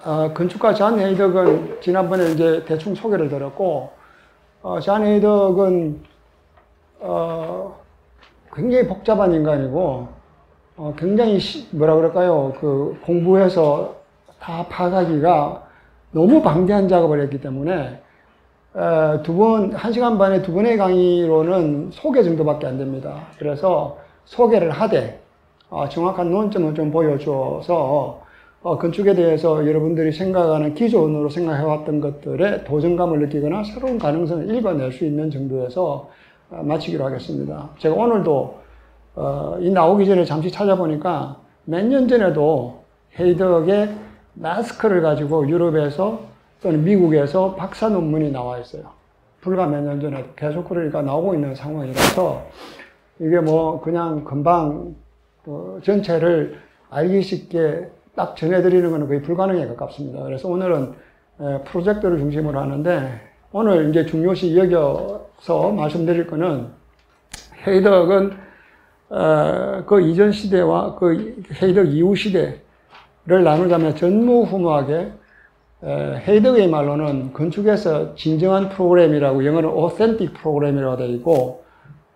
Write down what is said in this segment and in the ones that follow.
건축가 잔 헤이덕은 지난번에 이제 대충 소개를 드렸고, 잔 헤이덕은, 굉장히 복잡한 인간이고, 굉장히, 뭐라 그럴까요? 그 공부해서 다 파악하기가 너무 방대한 작업을 했기 때문에, 한 시간 반에 두 번의 강의로는 소개 정도밖에 안 됩니다. 그래서 소개를 하되, 정확한 논점을 좀 보여줘서, 건축에 대해서 여러분들이 생각하는 기존으로 생각해왔던 것들에 도전감을 느끼거나 새로운 가능성을 읽어낼 수 있는 정도에서 마치기로 하겠습니다. 제가 오늘도 이 나오기 전에 잠시 찾아보니까 몇 년 전에도 헤이덕의 마스크를 가지고 유럽에서 또는 미국에서 박사 논문이 나와 있어요. 불과 몇 년 전에 계속 그러니까 나오고 있는 상황이라서 이게 뭐 그냥 금방 전체를 알기 쉽게 딱 전해드리는 것은 거의 불가능에 가깝습니다. 그래서 오늘은 프로젝트를 중심으로 하는데, 오늘 이제 중요시 여겨서 말씀드릴 거는, 헤이덕은, 그 이전 시대와 그 헤이덕 이후 시대를 나누자면 전무후무하게, 헤이덕의 말로는 건축에서 진정한 프로그램이라고, 영어는 authentic 프로그램이라고 되어 있고,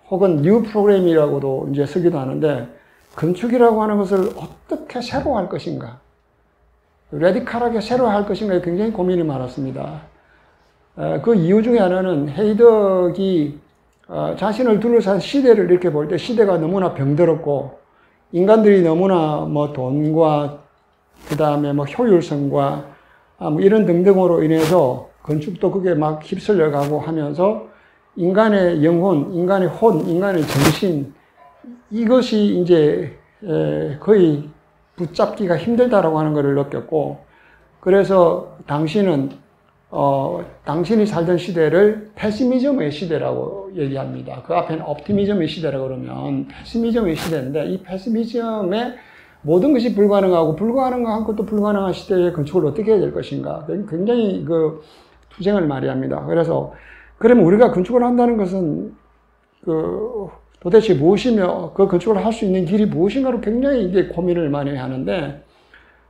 혹은 new 프로그램이라고도 이제 쓰기도 하는데, 건축이라고 하는 것을 어떻게 새로 할 것인가, 레디컬하게 새로 할 것인가에 굉장히 고민이 많았습니다. 그 이유 중에 하나는 헤이덕이 자신을 둘러싼 시대를 이렇게 볼 때 시대가 너무나 병들었고, 인간들이 너무나 뭐 돈과 그 다음에 뭐 효율성과 뭐 이런 등등으로 인해서 건축도 그게 막 휩쓸려 가고 하면서 인간의 영혼, 인간의 혼, 인간의 정신, 이것이 이제 거의 붙잡기가 힘들다라고 하는 것을 느꼈고, 그래서 당신은 당신이 살던 시대를 패시미즘의 시대라고 얘기합니다. 그 앞에는 옵티미즘의 시대라고 그러면 패시미즘의 시대인데, 이 패시미즘에 모든 것이 불가능하고 불가능한 것도 불가능한 시대에 건축을 어떻게 해야 될 것인가, 굉장히 그 투쟁을 많이 합니다. 그래서 그러면 우리가 건축을 한다는 것은 도대체 무엇이며 그 건축을 할 수 있는 길이 무엇인가로 굉장히 이제 고민을 많이 하는데,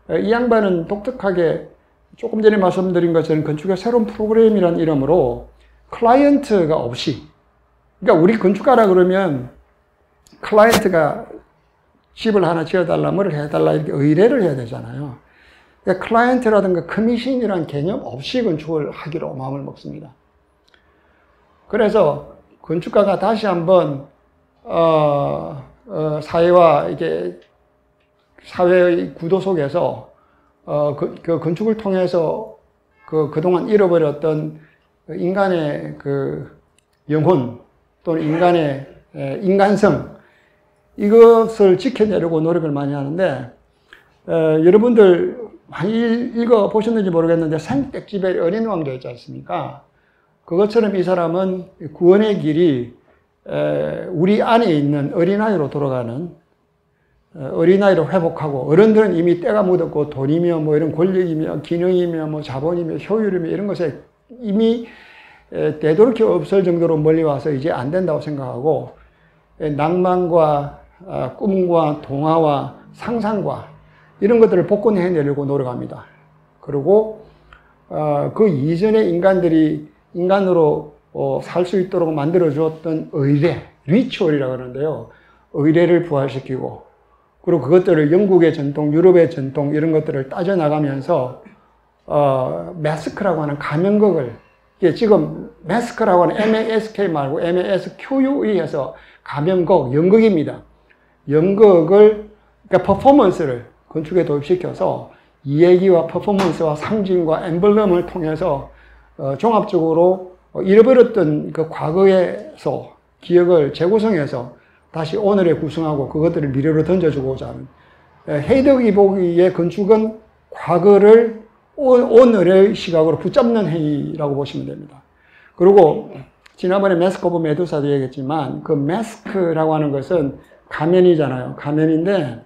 이 양반은 독특하게 조금 전에 말씀드린 것처럼 건축의 새로운 프로그램이라는 이름으로 클라이언트가 없이, 그러니까 우리 건축가라 그러면 클라이언트가 집을 하나 지어달라, 뭐를 해달라 이렇게 의뢰를 해야 되잖아요. 그러니까 클라이언트라든가 커미션이라는 개념 없이 건축을 하기로 마음을 먹습니다. 그래서 건축가가 다시 한번 사회와 이게 사회의 구도 속에서 그 건축을 통해서 그동안 잃어버렸던 인간의 그 영혼 또는 인간의 인간성, 이것을 지켜내려고 노력을 많이 하는데, 여러분들 많이 읽어보셨는지 모르겠는데 생백지벨 어린 왕조 있지 않습니까? 그것처럼 이 사람은 구원의 길이 우리 안에 있는 어린아이로 돌아가는, 어린아이로 회복하고, 어른들은 이미 때가 묻었고 돈이며 뭐 이런 권력이며 기능이며 뭐 자본이며 효율이며 이런 것에 이미 되돌이킬 없을 정도로 멀리 와서 이제 안 된다고 생각하고, 낭만과 꿈과 동화와 상상과 이런 것들을 복원해내려고 노력합니다. 그리고 그 이전의 인간들이 인간으로 살 수 있도록 만들어 주었던 의례, 리추얼이라고 하는데요, 의례를 부활시키고, 그리고 그것들을 영국의 전통, 유럽의 전통 이런 것들을 따져나가면서 마스크라고 하는 가면극을, 이게 지금 마스크라고 하는 MASK 말고 MASQUE에서 가면극, 연극입니다. 연극을, 그러니까 퍼포먼스를 건축에 도입시켜서 이야기와 퍼포먼스와 상징과 엠블럼을 통해서 종합적으로 잃어버렸던 그 과거에서 기억을 재구성해서 다시 오늘에 구성하고 그것들을 미래로 던져주고자 하는, 헤이덕 이보기의 건축은 과거를 오늘의 시각으로 붙잡는 행위라고 보시면 됩니다. 그리고 지난번에 마스크 오브 메두사도 얘기했지만, 그 마스크라고 하는 것은 가면이잖아요. 가면인데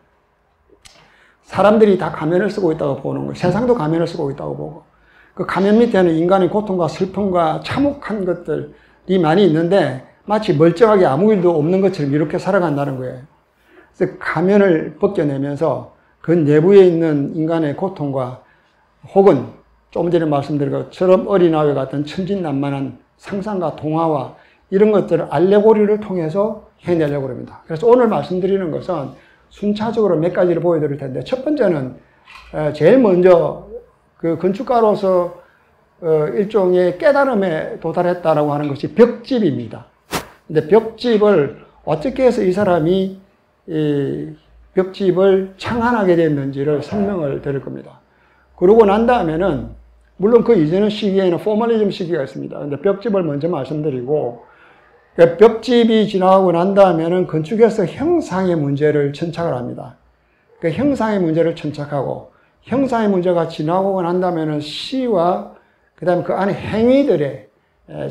사람들이 다 가면을 쓰고 있다고 보는 거예요. 세상도 가면을 쓰고 있다고 보고, 그 가면 밑에는 인간의 고통과 슬픔과 참혹한 것들이 많이 있는데 마치 멀쩡하게 아무 일도 없는 것처럼 이렇게 살아간다는 거예요. 그래서 가면을 벗겨내면서 그 내부에 있는 인간의 고통과 혹은 좀 전에 말씀드린 것처럼 어린아이와 같은 천진난만한 상상과 동화와 이런 것들을 알레고리를 통해서 해내려고 합니다. 그래서 오늘 말씀드리는 것은 순차적으로 몇 가지를 보여드릴 텐데, 첫 번째는 제일 먼저 그 건축가로서 일종의 깨달음에 도달했다라고 하는 것이 벽집입니다. 근데 벽집을 어떻게 해서 이 사람이 이 벽집을 창안하게 됐는지를 설명을 드릴 겁니다. 그러고 난 다음에는 물론 그 이전의 시기에는 포멀리즘 시기가 있습니다. 근데 벽집을 먼저 말씀드리고, 벽집이 지나가고 난 다음에는 건축에서 형상의 문제를 천착을 합니다. 그 형상의 문제를 천착하고, 형상의 문제가 지나고 난 다음에는 시와 그 다음에 그 안에 행위들에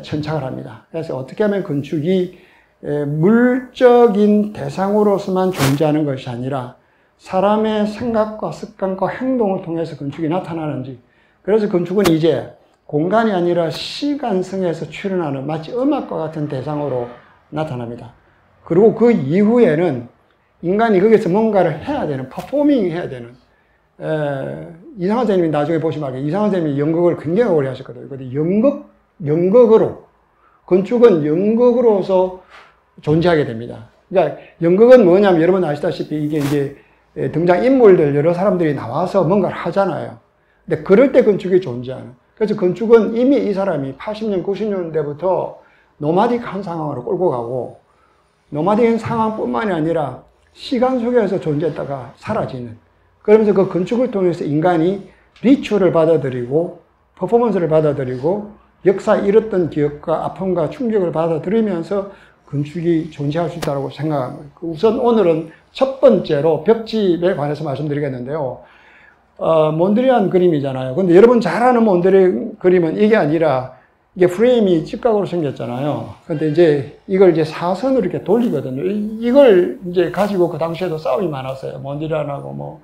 천착을 합니다. 그래서 어떻게 하면 건축이 물적인 대상으로서만 존재하는 것이 아니라 사람의 생각과 습관과 행동을 통해서 건축이 나타나는지, 그래서 건축은 이제 공간이 아니라 시간성에서 출현하는 마치 음악과 같은 대상으로 나타납니다. 그리고 그 이후에는 인간이 거기서 뭔가를 해야 되는, 퍼포밍 해야 되는, 이상한 선생님이 나중에 보시면 이상한 선생님이 연극을 굉장히 오래 하셨거든요. 근데 연극으로, 건축은 연극으로서 존재하게 됩니다. 그러니까 연극은 뭐냐면 여러분 아시다시피 이게 이제 등장인물들 여러 사람들이 나와서 뭔가를 하잖아요. 근데 그럴 때 건축이 존재하는. 그래서 건축은 이미 이 사람이 80년, 90년대부터 노마딕한 상황으로 끌고 가고, 노마딕한 상황뿐만이 아니라 시간 속에서 존재했다가 사라지는. 그러면서 그 건축을 통해서 인간이 리추얼을 받아들이고, 퍼포먼스를 받아들이고, 역사에 잃었던 기억과 아픔과 충격을 받아들이면서 건축이 존재할 수 있다고 생각합니다. 우선 오늘은 첫 번째로 벽집에 관해서 말씀드리겠는데요. 몬드리안 그림이잖아요. 근데 여러분 잘 아는 몬드리안 그림은 이게 아니라 이게 프레임이 직각으로 생겼잖아요. 근데 이제 이걸 이제 사선으로 이렇게 돌리거든요. 이걸 이제 가지고 그 당시에도 싸움이 많았어요. 몬드리안하고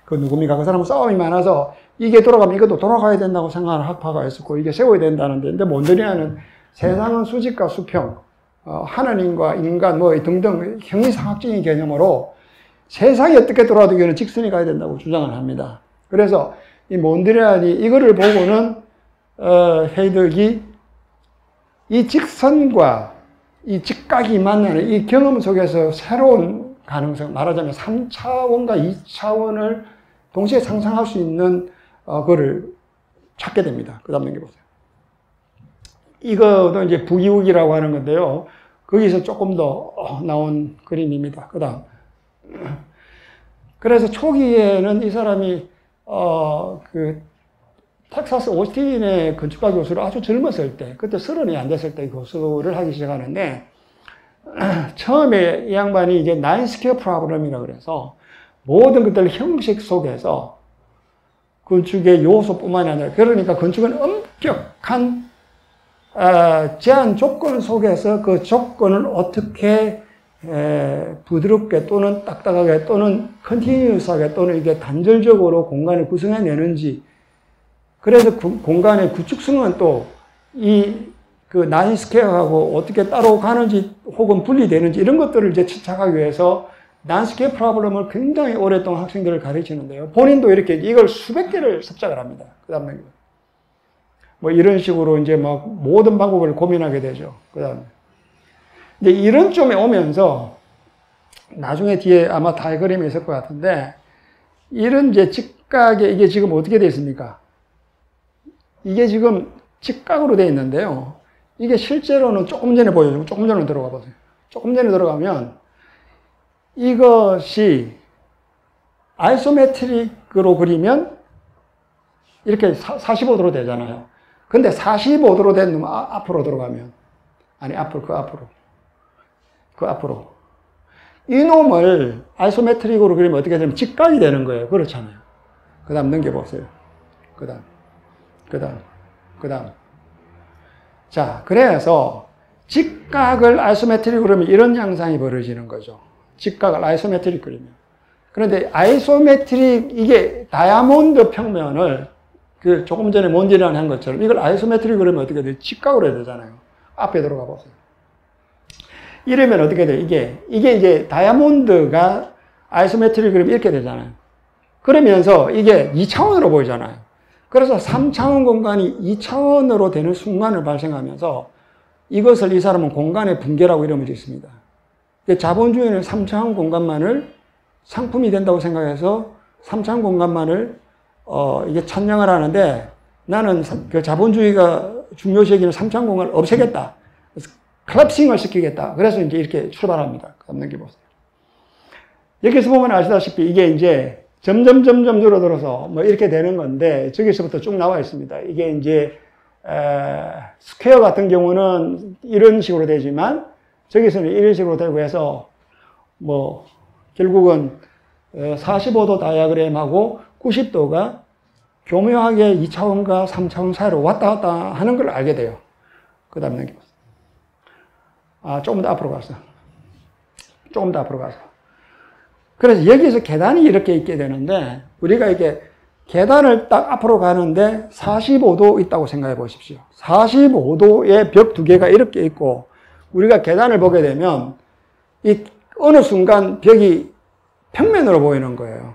그 누굽니까? 그 사람은 싸움이 많아서 이게 돌아가면 이것도 돌아가야 된다고 생각하는 학파가 있었고, 이게 세워야 된다는데, 근데 몬드리안은 세상은 수직과 수평, 하나님과 인간 등등 형이상학적인 개념으로 세상이 어떻게 돌아가도 이거는 직선이 가야 된다고 주장을 합니다. 그래서 이 몬드리안이 이거를 보고는 헤이득이 이 직선과 이 직각이 만나는 이 경험 속에서 새로운 가능성, 말하자면 3차원과 2차원을 동시에 상상할 수 있는 그거를 찾게 됩니다. 그 다음 넘겨보세요. 이거도 이제 부기욱이라고 하는 건데요. 거기서 조금 더 나온 그림입니다. 그 다음. 그래서 초기에는 이 사람이 그 텍사스 오스틴의 건축가 교수를 아주 젊었을 때, 그때 30이 안 됐을 때 교수를 하기 시작하는데, 처음에 이 양반이 이제 나인 스퀘어 프로블럼이라고 그래서 모든 것들 형식 속에서 건축의 요소뿐만이 아니라, 그러니까 건축은 엄격한 제한 조건 속에서 그 조건을 어떻게 부드럽게 또는 딱딱하게 또는 컨티뉴어스하게 또는 이게 단절적으로 공간을 구성해내는지, 그래서 공간의 구축성은 또 그 나인 스퀘어하고 어떻게 따로 가는지 혹은 분리되는지 이런 것들을 이제 측정하기 위해서 나인 스퀘어 프로블럼을 굉장히 오랫동안 학생들을 가르치는데요. 본인도 이렇게 이걸 수백 개를 습작을 합니다. 그 다음에 이런 식으로 이제 모든 방법을 고민하게 되죠. 그 다음에 이제 이런 점에 오면서 나중에 뒤에 아마 다이그램이 있을 것 같은데, 이런 이제 직각에 이게 지금 어떻게 되어 있습니까? 이게 지금 직각으로 되어 있는데요. 이게 실제로는 조금 전에 보여주고 조금 전에 들어가 보세요. 조금 전에 들어가면 이것이 아이소메트릭으로 그리면 이렇게 45도로 되잖아요. 근데 45도로 된 놈 앞으로 들어가면, 아니 그 앞으로 이 놈을 아이소메트릭으로 그리면 어떻게 되냐면 직각이 되는 거예요. 그렇잖아요. 그 다음 넘겨보세요. 그 다음. 자, 그래서 직각을 아이소메트릭으로 그리면 이런 양상이 벌어지는 거죠. 직각을 아이소메트릭 그리면. 그런데 아이소메트릭, 이게 다이아몬드 평면을 조금 전에 몬드리안 한 것처럼 이걸 아이소메트릭 그리면 어떻게 돼요? 직각으로 해야 되잖아요. 앞에 들어가 보세요. 이러면 어떻게 돼요? 이게 이제 다이아몬드가 아이소메트릭 그리면 이렇게 되잖아요. 그러면서 이게 2차원으로 보이잖아요. 그래서 3차원 공간이 2차원으로 되는 순간을 발생하면서 이것을 이 사람은 공간의 붕괴라고 이름을 짓습니다. 자본주의는 3차원 공간만을 상품이 된다고 생각해서 3차원 공간만을 이게 찬양을 하는데, 나는 그 자본주의가 중요시하기는 3차원 공간을 없애겠다. 클랩싱을 시키겠다. 그래서 이제 이렇게 출발합니다. 그 다음 넘겨보세요. 여기서 보면 아시다시피 이게 이제 점점 줄어들어서 뭐 이렇게 되는 건데, 저기서부터 쭉 나와 있습니다. 이게 이제 스퀘어 같은 경우는 이런 식으로 되지만 저기서는 이런 식으로 되고 해서 뭐 결국은 45도 다이아그램하고 90도가 교묘하게 2차원과 3차원 사이로 왔다 갔다 하는 걸 알게 돼요. 그 다음 넘겨보세요. 조금 더 앞으로 가서. 그래서 여기서 계단이 이렇게 있게 되는데, 우리가 이게 계단을 딱 앞으로 가는데 45도 있다고 생각해 보십시오. 45도의 벽 두 개가 이렇게 있고, 우리가 계단을 보게 되면 이 어느 순간 벽이 평면으로 보이는 거예요.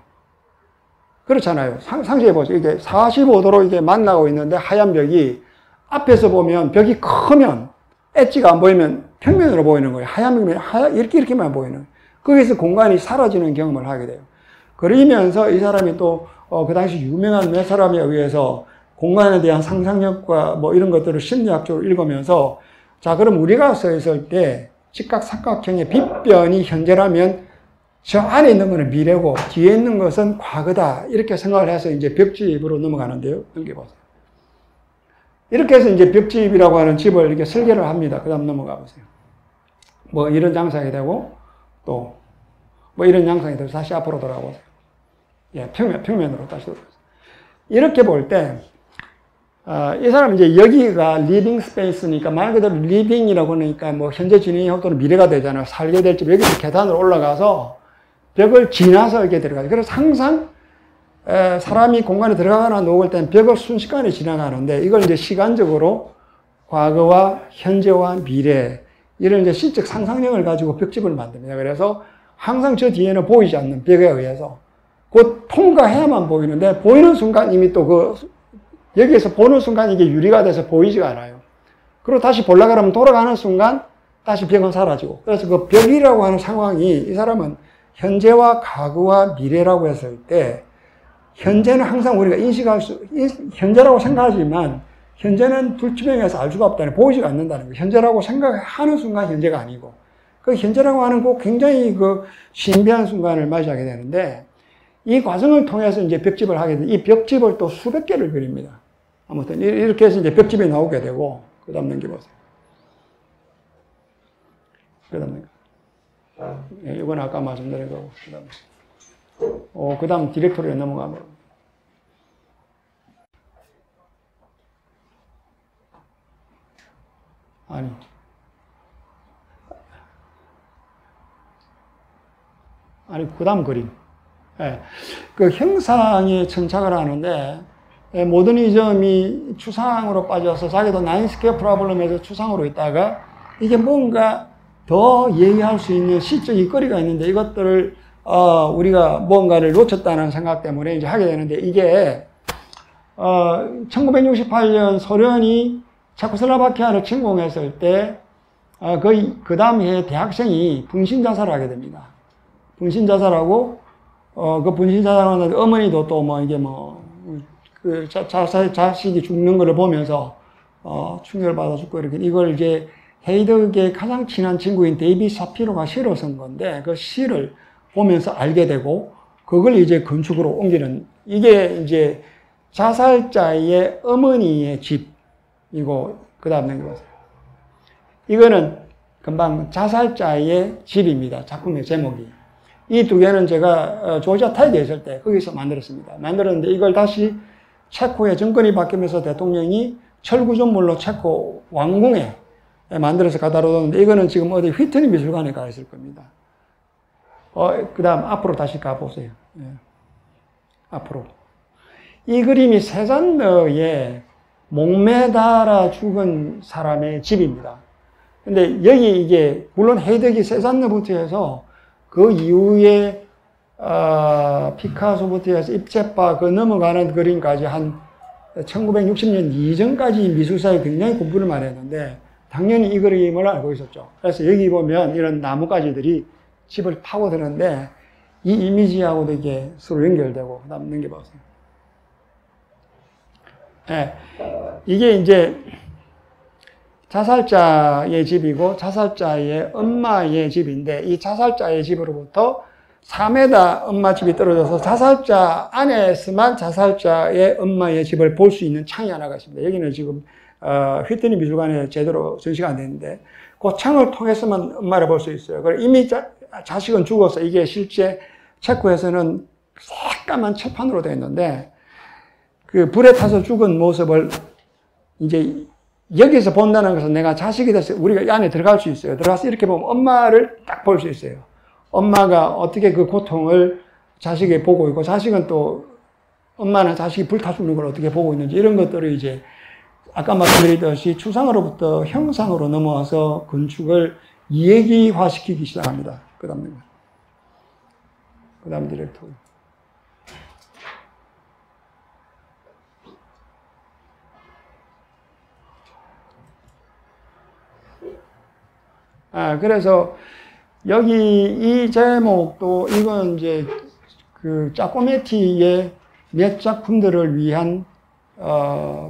그렇잖아요. 상상해 보세요. 이게 45도로 이게 만나고 있는데 하얀 벽이 앞에서 보면 벽이 크면 엣지가 안 보이면 평면으로 보이는 거예요. 하얀 벽이 이렇게만 보이는 거예요. 거기서 공간이 사라지는 경험을 하게 돼요. 그러면서 이 사람이 또 그 당시 유명한 몇 사람에 의해서 공간에 대한 상상력과 뭐 이런 것들을 심리학적으로 읽으면서, 자, 그럼 우리가 서 있을 때 직각삼각형의 빗변이 현재라면 저 안에 있는 것은 미래고 뒤에 있는 것은 과거다. 이렇게 생각을 해서 이제 벽집으로 넘어가는데요. 넘겨보세요. 이렇게 해서 이제 벽집이라고 하는 집을 이렇게 설계를 합니다. 그 다음 넘어가 보세요. 뭐 이런 장상이 되고, 또 뭐 이런 양상이 되고, 다시 앞으로 돌아가 보세요. 예, 평면으로 다시 돌아가세요. 이렇게 볼 때, 이 사람은 이제 여기가 리빙 스페이스니까 말 그대로 리빙이라고 하니까 뭐 현재 진행형 또는 미래가 되잖아요. 살게 될 집, 여기서 계단으로 올라가서 벽을 지나서 이렇게 들어가죠. 그래서 항상 사람이 공간에 들어가거나 놓을 때는 벽을 순식간에 지나가는데, 이걸 이제 시간적으로 과거와 현재와 미래, 이런 이제 시적 상상력을 가지고 벽집을 만듭니다. 그래서 항상 저 뒤에는 보이지 않는 벽에 의해서 곧 통과해야만 보이는데, 보이는 순간 이미 또 여기에서 보는 순간 이게 유리가 돼서 보이지가 않아요. 그리고 다시 보려고 하면 돌아가는 순간 다시 벽은 사라지고, 그래서 그 벽이라고 하는 상황이, 이 사람은 현재와 과거와 미래라고 했을 때, 현재는 항상 우리가 현재라고 생각하지만, 현재는 불투명해서 알 수가 없다는, 보이지가 않는다는 거예요. 현재라고 생각하는 순간 현재가 아니고, 그 현재라고 하는 거 굉장히 신비한 순간을 맞이하게 되는데, 이 과정을 통해서 이제 벽집을 하게 되는데, 이 벽집을 또 수백 개를 그립니다. 아무튼, 이렇게 해서 이제 벽집이 나오게 되고, 그 다음 넘겨보세요. 그 다음 넘겨보세요. 이건 아까 말씀드린 거고, 그 다음 디렉토리에 넘어가면. 그 다음 그림. 그 형상에 천착을 하는데, 모더니즘이 추상으로 빠져서 자기도 나인스퀘어 프로블럼에서 추상으로 있다가, 이게 뭔가 더 얘기할 수 있는 시적 이거리가 있는데, 이것들을, 우리가 뭔가를 놓쳤다는 생각 때문에 이제 하게 되는데, 이게, 1968년 소련이 체코슬로바키아를 침공했을 때, 그 다음 해에 대학생이 분신자살을 하게 됩니다. 분신자살하고, 그 분신자살하는 어머니도 또 뭐, 이게 뭐, 자식이 죽는 거를 보면서, 충격을 받아 죽고, 이렇게, 이걸 이제 헤이덕의 가장 친한 친구인 데이비 사피로가 시를 쓴 건데, 그 시를 보면서 알게 되고, 그걸 이제 건축으로 옮기는, 이게 이제 자살자의 어머니의 집이고, 그 다음 넘겨보세요. 이거는 금방 자살자의 집입니다. 작품의 제목이. 이 두 개는 제가 조지아 타이드에 있을 때 거기서 만들었습니다. 만들었는데 이걸 다시 체코의 정권이 바뀌면서 대통령이 철구조물로 체코 왕궁에 만들어서 갖다 뒀는데, 이거는 지금 어디 휘트니 미술관에 가 있을 겁니다. 그 다음 앞으로 다시 가보세요. 앞으로. 이 그림이 세잔너의 목매달아 죽은 사람의 집입니다. 근데 여기 이게, 물론 헤이덕이 세잔너부터 해서 그 이후에, 피카소부터 해서 입체파 넘어가는 그림까지 한 1960년 이전까지 미술사에 굉장히 공부를 많이 했는데 당연히 이 그림을 알고 있었죠. 그래서 여기 보면 이런 나뭇가지들이 집을 파고드는데 이 이미지하고도 이게 서로 연결되고, 그 다음 넘겨보세요. 네, 이게 이제 자살자의 집이고 자살자의 엄마의 집인데 이 자살자의 집으로부터 4m 엄마 집이 떨어져서 자살자 안에서만 자살자의 엄마의 집을 볼 수 있는 창이 하나가 있습니다. 여기는 지금 휘트니 미술관에 제대로 전시가 안 됐는데 그 창을 통해서만 엄마를 볼 수 있어요. 그리고 이미 자식은 죽어서 이게 실제 체코에서는 새까만 칠판으로 되어 있는데 그 불에 타서 죽은 모습을 이제 여기서 본다는 것은 내가 자식이 돼서 우리가 안에 들어갈 수 있어요. 들어가서 이렇게 보면 엄마를 딱 볼 수 있어요. 엄마가 어떻게 그 고통을 자식이 보고 있고, 자식은 또, 엄마는 자식이 불타 죽는 걸 어떻게 보고 있는지, 이런 것들을 이제, 아까 말씀드렸듯이 추상으로부터 형상으로 넘어와서 건축을 이야기화시키기 시작합니다. 그 다음 디렉터. 그래서, 여기 이 제목도 이건 이제 그 짜코메티의 몇 작품들을 위한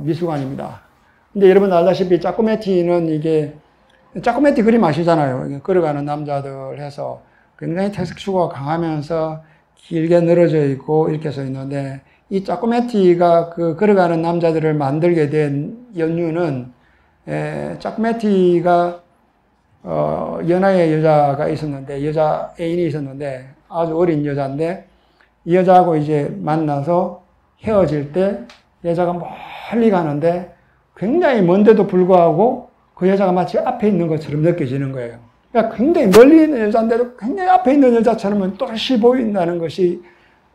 미술관입니다. 근데 여러분 알다시피 짜코메티는 이게 짜코메티 그림 아시잖아요. 걸어가는 남자들 해서 굉장히 텍스처가 강하면서 길게 늘어져 있고 이렇게 써 있는데 이 짜코메티가 그 걸어가는 남자들을 만들게 된 연유는 짜코메티가 연하의 여자가 있었는데, 여자 애인이 있었는데, 아주 어린 여자인데, 이 여자하고 이제 만나서 헤어질 때, 여자가 멀리 가는데, 굉장히 먼데도 불구하고, 그 여자가 마치 앞에 있는 것처럼 느껴지는 거예요. 그러니까 굉장히 멀리 있는 여자인데도 굉장히 앞에 있는 여자처럼 또렷이 보인다는 것이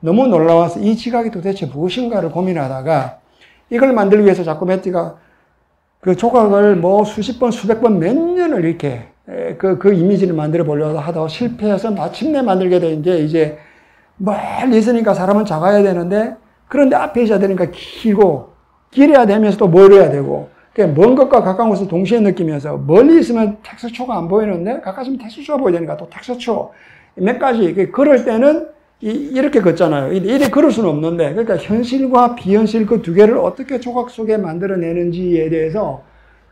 너무 놀라워서 이 지각이 도대체 무엇인가를 고민하다가, 이걸 만들기 위해서 자꾸메티가 그 조각을 뭐 수십 번, 수백 번, 몇 년을 이렇게 그 이미지를 만들어 보려고 하다가 실패해서 마침내 만들게 된 게 이제 멀리 있으니까 사람은 작아야 되는데 그런데 앞에 있어야 되니까 길고 길어야 되면서 또 멀어야 되고 먼 것과 가까운 것을 동시에 느끼면서 멀리 있으면 텍스처가 안 보이는데 가까이 있으면 텍스처가 보이니까 또 텍스처 몇 가지 그럴 때는 이렇게 걷잖아요. 이렇게 걸을 수는 없는데 그러니까 현실과 비현실 그 두 개를 어떻게 조각 속에 만들어내는지에 대해서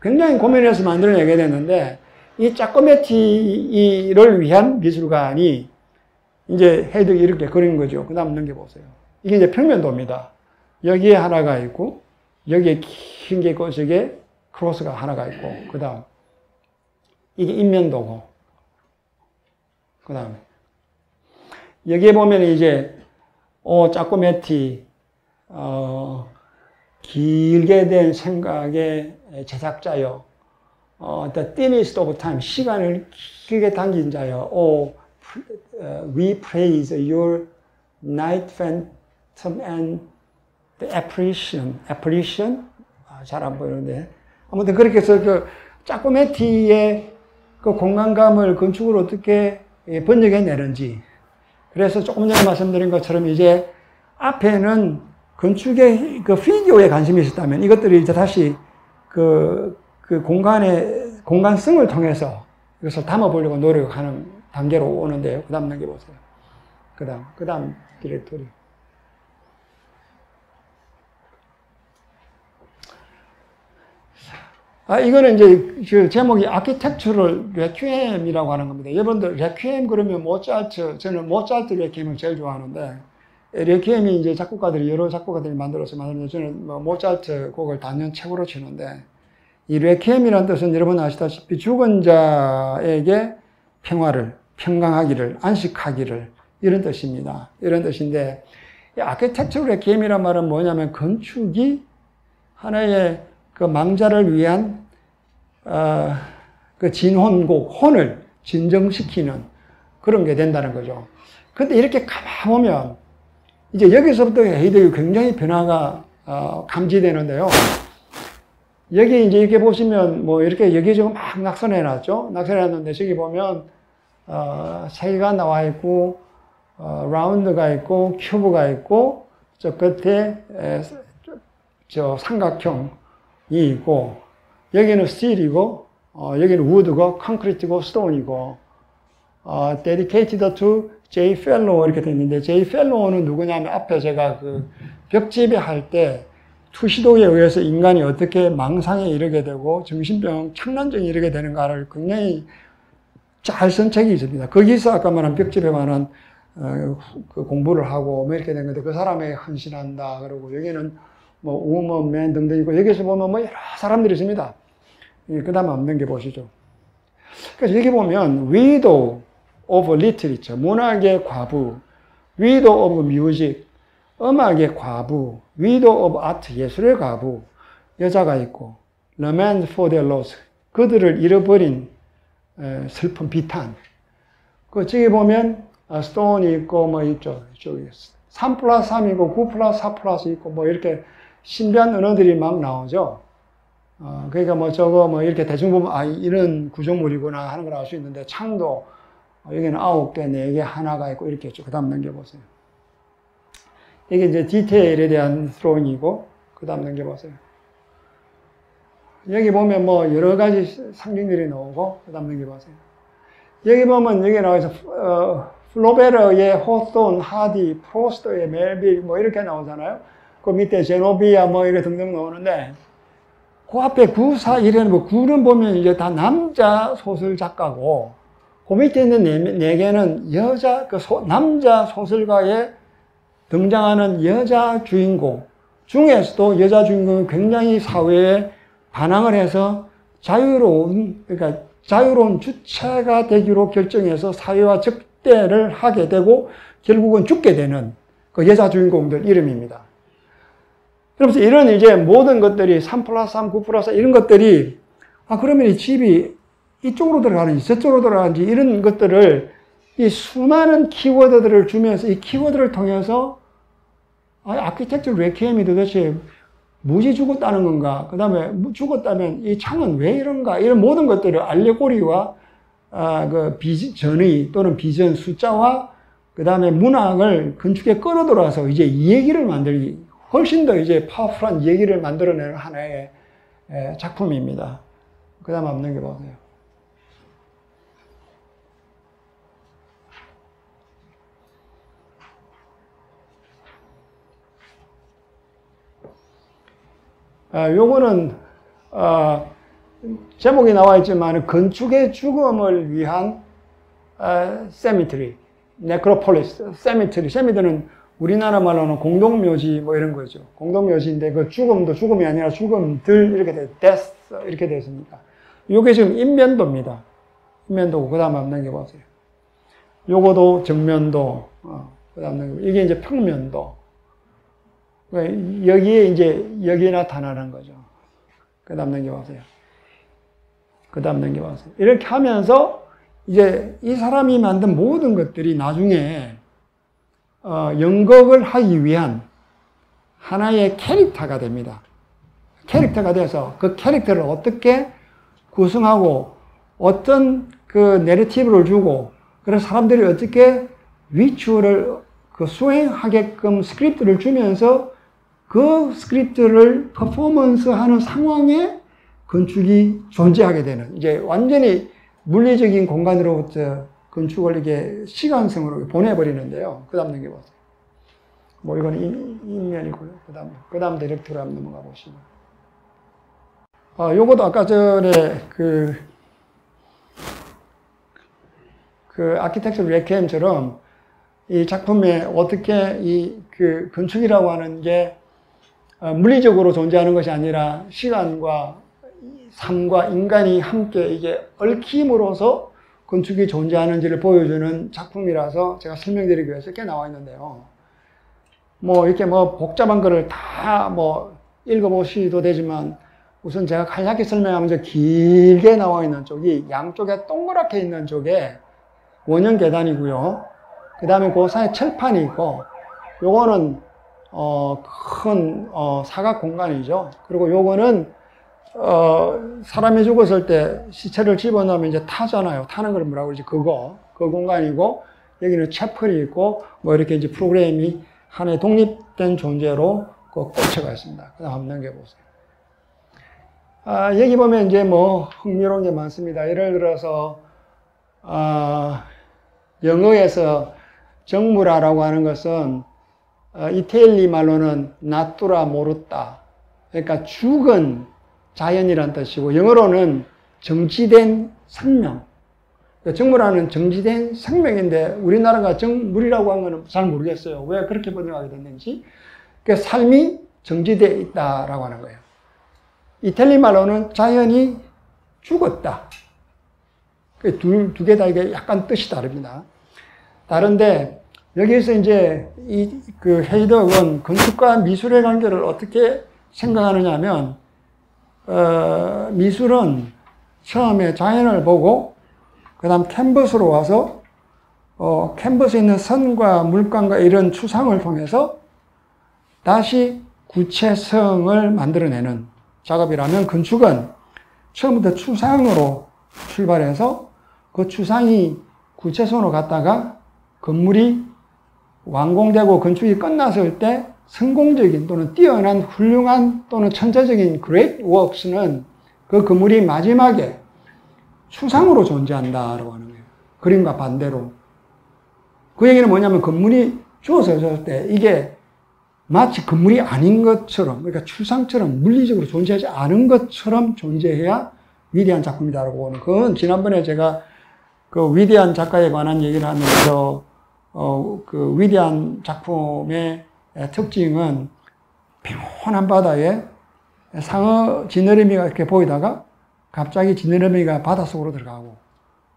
굉장히 고민해서 만들어내게 됐는데 이 짜코메티를 위한 미술관이 이제 헤드 이렇게 그리는 거죠. 그 다음 넘겨보세요. 이게 이제 평면도입니다. 여기에 하나가 있고, 여기에 긴 게 있고, 저기에 크로스가 하나가 있고, 그 다음. 이게 인면도고, 그 다음에. 여기에 보면 이제, 짜코메티, 길게 된 생각의 제작자요. The thinnest of time, 시간을 길게 당긴 자여. We praise your night phantom and the apparition. apparition? 잘 안 보이는데. 아무튼 그렇게 해서 그 짜코메티의 그 공간감을 건축으로 어떻게 번역해내는지. 그래서 조금 전에 말씀드린 것처럼 이제 앞에는 건축의 그 피규어에 관심이 있었다면 이것들이 이제 다시 그 공간성을 통해서 이것을 담아보려고 노력하는 단계로 오는데요. 그 다음 넘겨보세요. 그 다음 디렉토리. 이거는 이제 그 제목이 아키텍처럴 레퀴엠이라고 하는 겁니다. 여러분들 레퀴엠 그러면 모차르트, 저는 모차르트 레퀴엠을 제일 좋아하는데 레퀴엠이 이제 작곡가들이 여러 작곡가들이 만들어서 만드는데 저는 모차르트 곡을 단연 최고로 치는데 이 레퀴엠이라는 뜻은 여러분 아시다시피 죽은 자에게 평화를, 평강하기를, 안식하기를 이런 뜻입니다. 이런 뜻인데 이 아키텍처럴 레퀴엠이란 말은 뭐냐면 건축이 하나의 그 망자를 위한 그 진혼곡, 혼을 진정시키는 그런 게 된다는 거죠. 근데 이렇게 가만보면 이제 여기서부터 헤이드의 굉장히 변화가 감지되는데요. 여기 이제 이렇게 보시면 뭐 이렇게 여기저기 막 낙선해 놨죠. 낙선해 놨는데 저기 보면 세 개가 나와 있고 라운드가 있고 큐브가 있고 저 끝에 저 삼각형이 있고, 여기는 스틸이고, 여기는 우드고, 콘크리트고, 스톤이고, dedicated to J. Fellow 이렇게 됐는데, J. Fellow는 누구냐면 앞에 제가 그 벽지배 할 때 투시도에 의해서 인간이 어떻게 망상에 이르게 되고 정신병, 착란증에 이르게 되는가를 굉장히 잘 쓴 책이 있습니다. 거기서 아까 말한 벽지배에 관한 그 공부를 하고 뭐 이렇게 된 건데, 그 사람에게 헌신한다 그러고, 여기는 뭐 우먼맨 등등 있고, 여기서 보면 뭐 여러 사람들이 있습니다. 그 다음에 없는 게 보시죠. 그래서 여기 보면 widow of literature, 문학의 과부, widow of music, 음악의 과부, widow of art, 예술의 과부, 여자가 있고, lament for their loss, 그들을 잃어버린 슬픈 비탄. 그 저기 보면 stone이 있고 뭐 있죠. 저기 3+3이고 9+4+ 있고 뭐 이렇게 신비한 언어들이 막 나오죠. 그러니까 뭐 저거 뭐 이렇게 대충 보면 이런 구조물이구나 하는 걸 알 수 있는데, 창도 여기는 9개, 4개, 하나가 있고 이렇게 있죠. 그 다음 넘겨보세요. 이게 이제 디테일에 대한 드로잉이고, 그 다음 넘겨보세요. 여기 보면 뭐 여러 가지 상징들이 나오고, 그 다음 넘겨보세요. 여기 보면 여기 나와서 플로베르의 호스톤, 하디, 프로스트의 멜빌 뭐 이렇게 나오잖아요. 그 밑에 제노비아 뭐 이렇게 등등 나오는데, 그 앞에 9, 4, 1에는 뭐 9는 보면 이제 다 남자 소설 작가고, 그 밑에 있는 4개는 여자, 남자 소설가에 등장하는 여자 주인공 중에서도 여자 주인공이 굉장히 사회에 반항을 해서 그러니까 자유로운 주체가 되기로 결정해서 사회와 적대를 하게 되고 결국은 죽게 되는 그 여자 주인공들 이름입니다. 그러면서 이런 이제 모든 것들이 3+3, 9+4 이런 것들이 그러면 이 집이 이쪽으로 들어가는지 저쪽으로 들어가는지 이런 것들을 이 수많은 키워드들을 주면서 이 키워드를 통해서 아키텍처 레퀴엠이 도대체 무엇이 죽었다는 건가? 그 다음에 죽었다면 이 창은 왜 이런가? 이런 모든 것들을 알레고리와 그 전의 또는 비전 숫자와 그 다음에 문학을 건축에 끌어들어와서 이제 이 얘기를 만들기, 훨씬 더 이제 파워풀한 얘기를 만들어내는 하나의 작품입니다. 그 다음 한번 넘겨보세요. 요거는 제목이 나와 있지만 건축의 죽음을 위한 세미트리, 네크로폴리스, 세미트리는 우리나라 말로는 공동묘지 뭐 이런 거죠. 공동묘지인데 그 죽음도 죽음이 아니라 죽음들 이렇게 돼, death 이렇게 되어 있습니다. 요게 지금 인면도입니다. 인면도고, 그 다음 한번 넘겨보세요. 요거도 정면도, 그 다음 넘겨보세요. 이게 이제 평면도. 여기에 이제 여기에 나타나는 거죠. 그 다음 넘겨보세요. 그 다음 넘겨보세요. 이렇게 하면서 이제 이 사람이 만든 모든 것들이 나중에 연극을 하기 위한 하나의 캐릭터가 됩니다. 캐릭터가 돼서 그 캐릭터를 어떻게 구성하고 어떤 그 내러티브를 주고, 그래서 사람들이 어떻게 위추를 수행하게끔 스크립트를 주면서 그 스크립트를 퍼포먼스 하는 상황에 건축이 존재하게 되는, 이제 완전히 물리적인 공간으로부터 건축을 이게 시간성으로 보내버리는데요. 그 다음 넘겨보세요. 뭐 이건 인면이고요. 그 다음 디렉터로 한번 넘어가 보시면. 요것도 아까 전에 그 아키텍처 레퀴엠처럼 이 작품에 어떻게 그 건축이라고 하는 게 물리적으로 존재하는 것이 아니라 시간과 삶과 인간이 함께 이게 얽힘으로써 건축이 존재하는지를 보여주는 작품이라서 제가 설명드리기 위해서 이렇게 나와 있는데요. 뭐 이렇게 뭐 복잡한 거를 다 뭐 읽어보시도 되지만, 우선 제가 간략히 설명하면서 길게 나와 있는 쪽이 양쪽에 동그랗게 있는 쪽에 원형 계단이고요. 그 다음에 그 사이에 철판이 있고, 요거는 큰 사각 공간이죠. 그리고 요거는 사람이 죽었을 때 시체를 집어넣으면 이제 타잖아요. 타는 걸 뭐라고 그러지? 그 공간이고, 여기는 채플이 있고, 뭐 이렇게 이제 프로그램이 하나의 독립된 존재로 그 꼬체가 있습니다. 그 다음 한번 넘겨보세요. 여기 보면 이제 뭐 흥미로운 게 많습니다. 예를 들어서, 영어에서 정무라라고 하는 것은, 이태리 말로는 나뚜라 모르타. 그러니까 죽은 자연이란 뜻이고, 영어로는 정지된 생명. 정무라는 정지된 생명인데, 우리나라가 정물이라고 하는 건 잘 모르겠어요. 왜 그렇게 번역하게 됐는지. 그 삶이 정지되어 있다라고 하는 거예요. 이탈리 말로는 자연이 죽었다. 두 개 다 이게 약간 뜻이 다릅니다. 다른데, 여기에서 이제 헤이덕은 건축과 미술의 관계를 어떻게 생각하느냐 하면, 미술은 처음에 자연을 보고, 그 다음 캔버스로 와서, 캔버스에 있는 선과 물감과 이런 추상을 통해서 다시 구체성을 만들어내는 작업이라면, 건축은 처음부터 추상으로 출발해서 그 추상이 구체성으로 갔다가 건물이 완공되고 건축이 끝났을 때 성공적인 또는 뛰어난 훌륭한 또는 천재적인 great works는 그 건물이 마지막에 추상으로 존재한다라고 하는 거예요. 그림과 반대로. 그 얘기는 뭐냐면 건물이 주어졌을 때 이게 마치 건물이 아닌 것처럼, 그러니까 추상처럼 물리적으로 존재하지 않은 것처럼 존재해야 위대한 작품이다라고 하는. 그건 지난번에 제가 그 위대한 작가에 관한 얘기를 하면서 그 위대한 작품의 특징은 평온한 바다에 상어 지느러미가 이렇게 보이다가 갑자기 지느러미가 바닷속으로 들어가고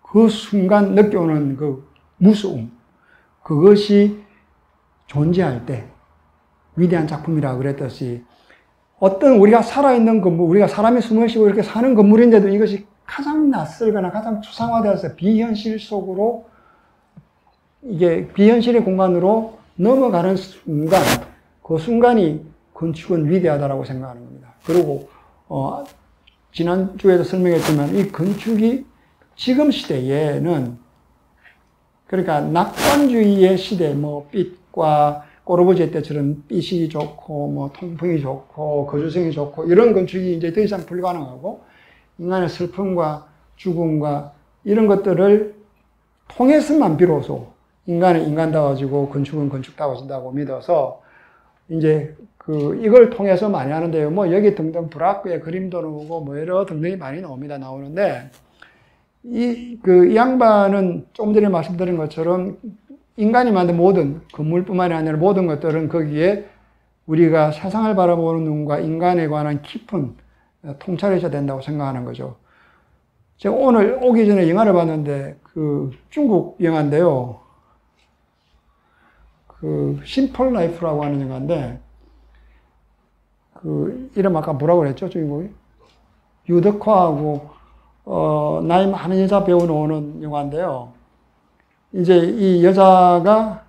그 순간 느껴오는 그 무서움, 그것이 존재할 때 위대한 작품이라고 그랬듯이, 어떤 우리가 살아있는 건물, 우리가 사람이 숨을 쉬고 이렇게 사는 건물인데도 이것이 가장 낯설거나 가장 추상화되어서 비현실 속으로, 이게 비현실의 공간으로 넘어가는 순간, 그 순간이 건축은 위대하다라고 생각하는 겁니다. 그리고 지난주에도 설명했지만 이 건축이 지금 시대에는, 그러니까 낙관주의의 시대, 뭐 빛과 꼬르부지에 때처럼 빛이 좋고 뭐 통풍이 좋고 거주성이 좋고 이런 건축이 이제 더 이상 불가능하고, 인간의 슬픔과 죽음과 이런 것들을 통해서만 비로소 인간은 인간다워지고 건축은 건축다워진다고 믿어서 이제 이걸 통해서 많이 하는데요. 뭐 여기 등등 브라크의 그림도 나오고 뭐 여러 등등이 많이 나오는데, 이 양반은 조금 전에 말씀드린 것처럼 인간이 만든 모든 건물뿐만이 아니라 모든 것들은 거기에 우리가 세상을 바라보는 눈과 인간에 관한 깊은 통찰이 있어야 된다고 생각하는 거죠. 제가 오늘 오기 전에 영화를 봤는데 중국 영화인데요. 심플 라이프라고 하는 영화인데, 이름 아까 뭐라고 그랬죠, 주인공이? 유덕화하고 나이 많은 여자 배우 나오는 영화인데요. 이제 이 여자가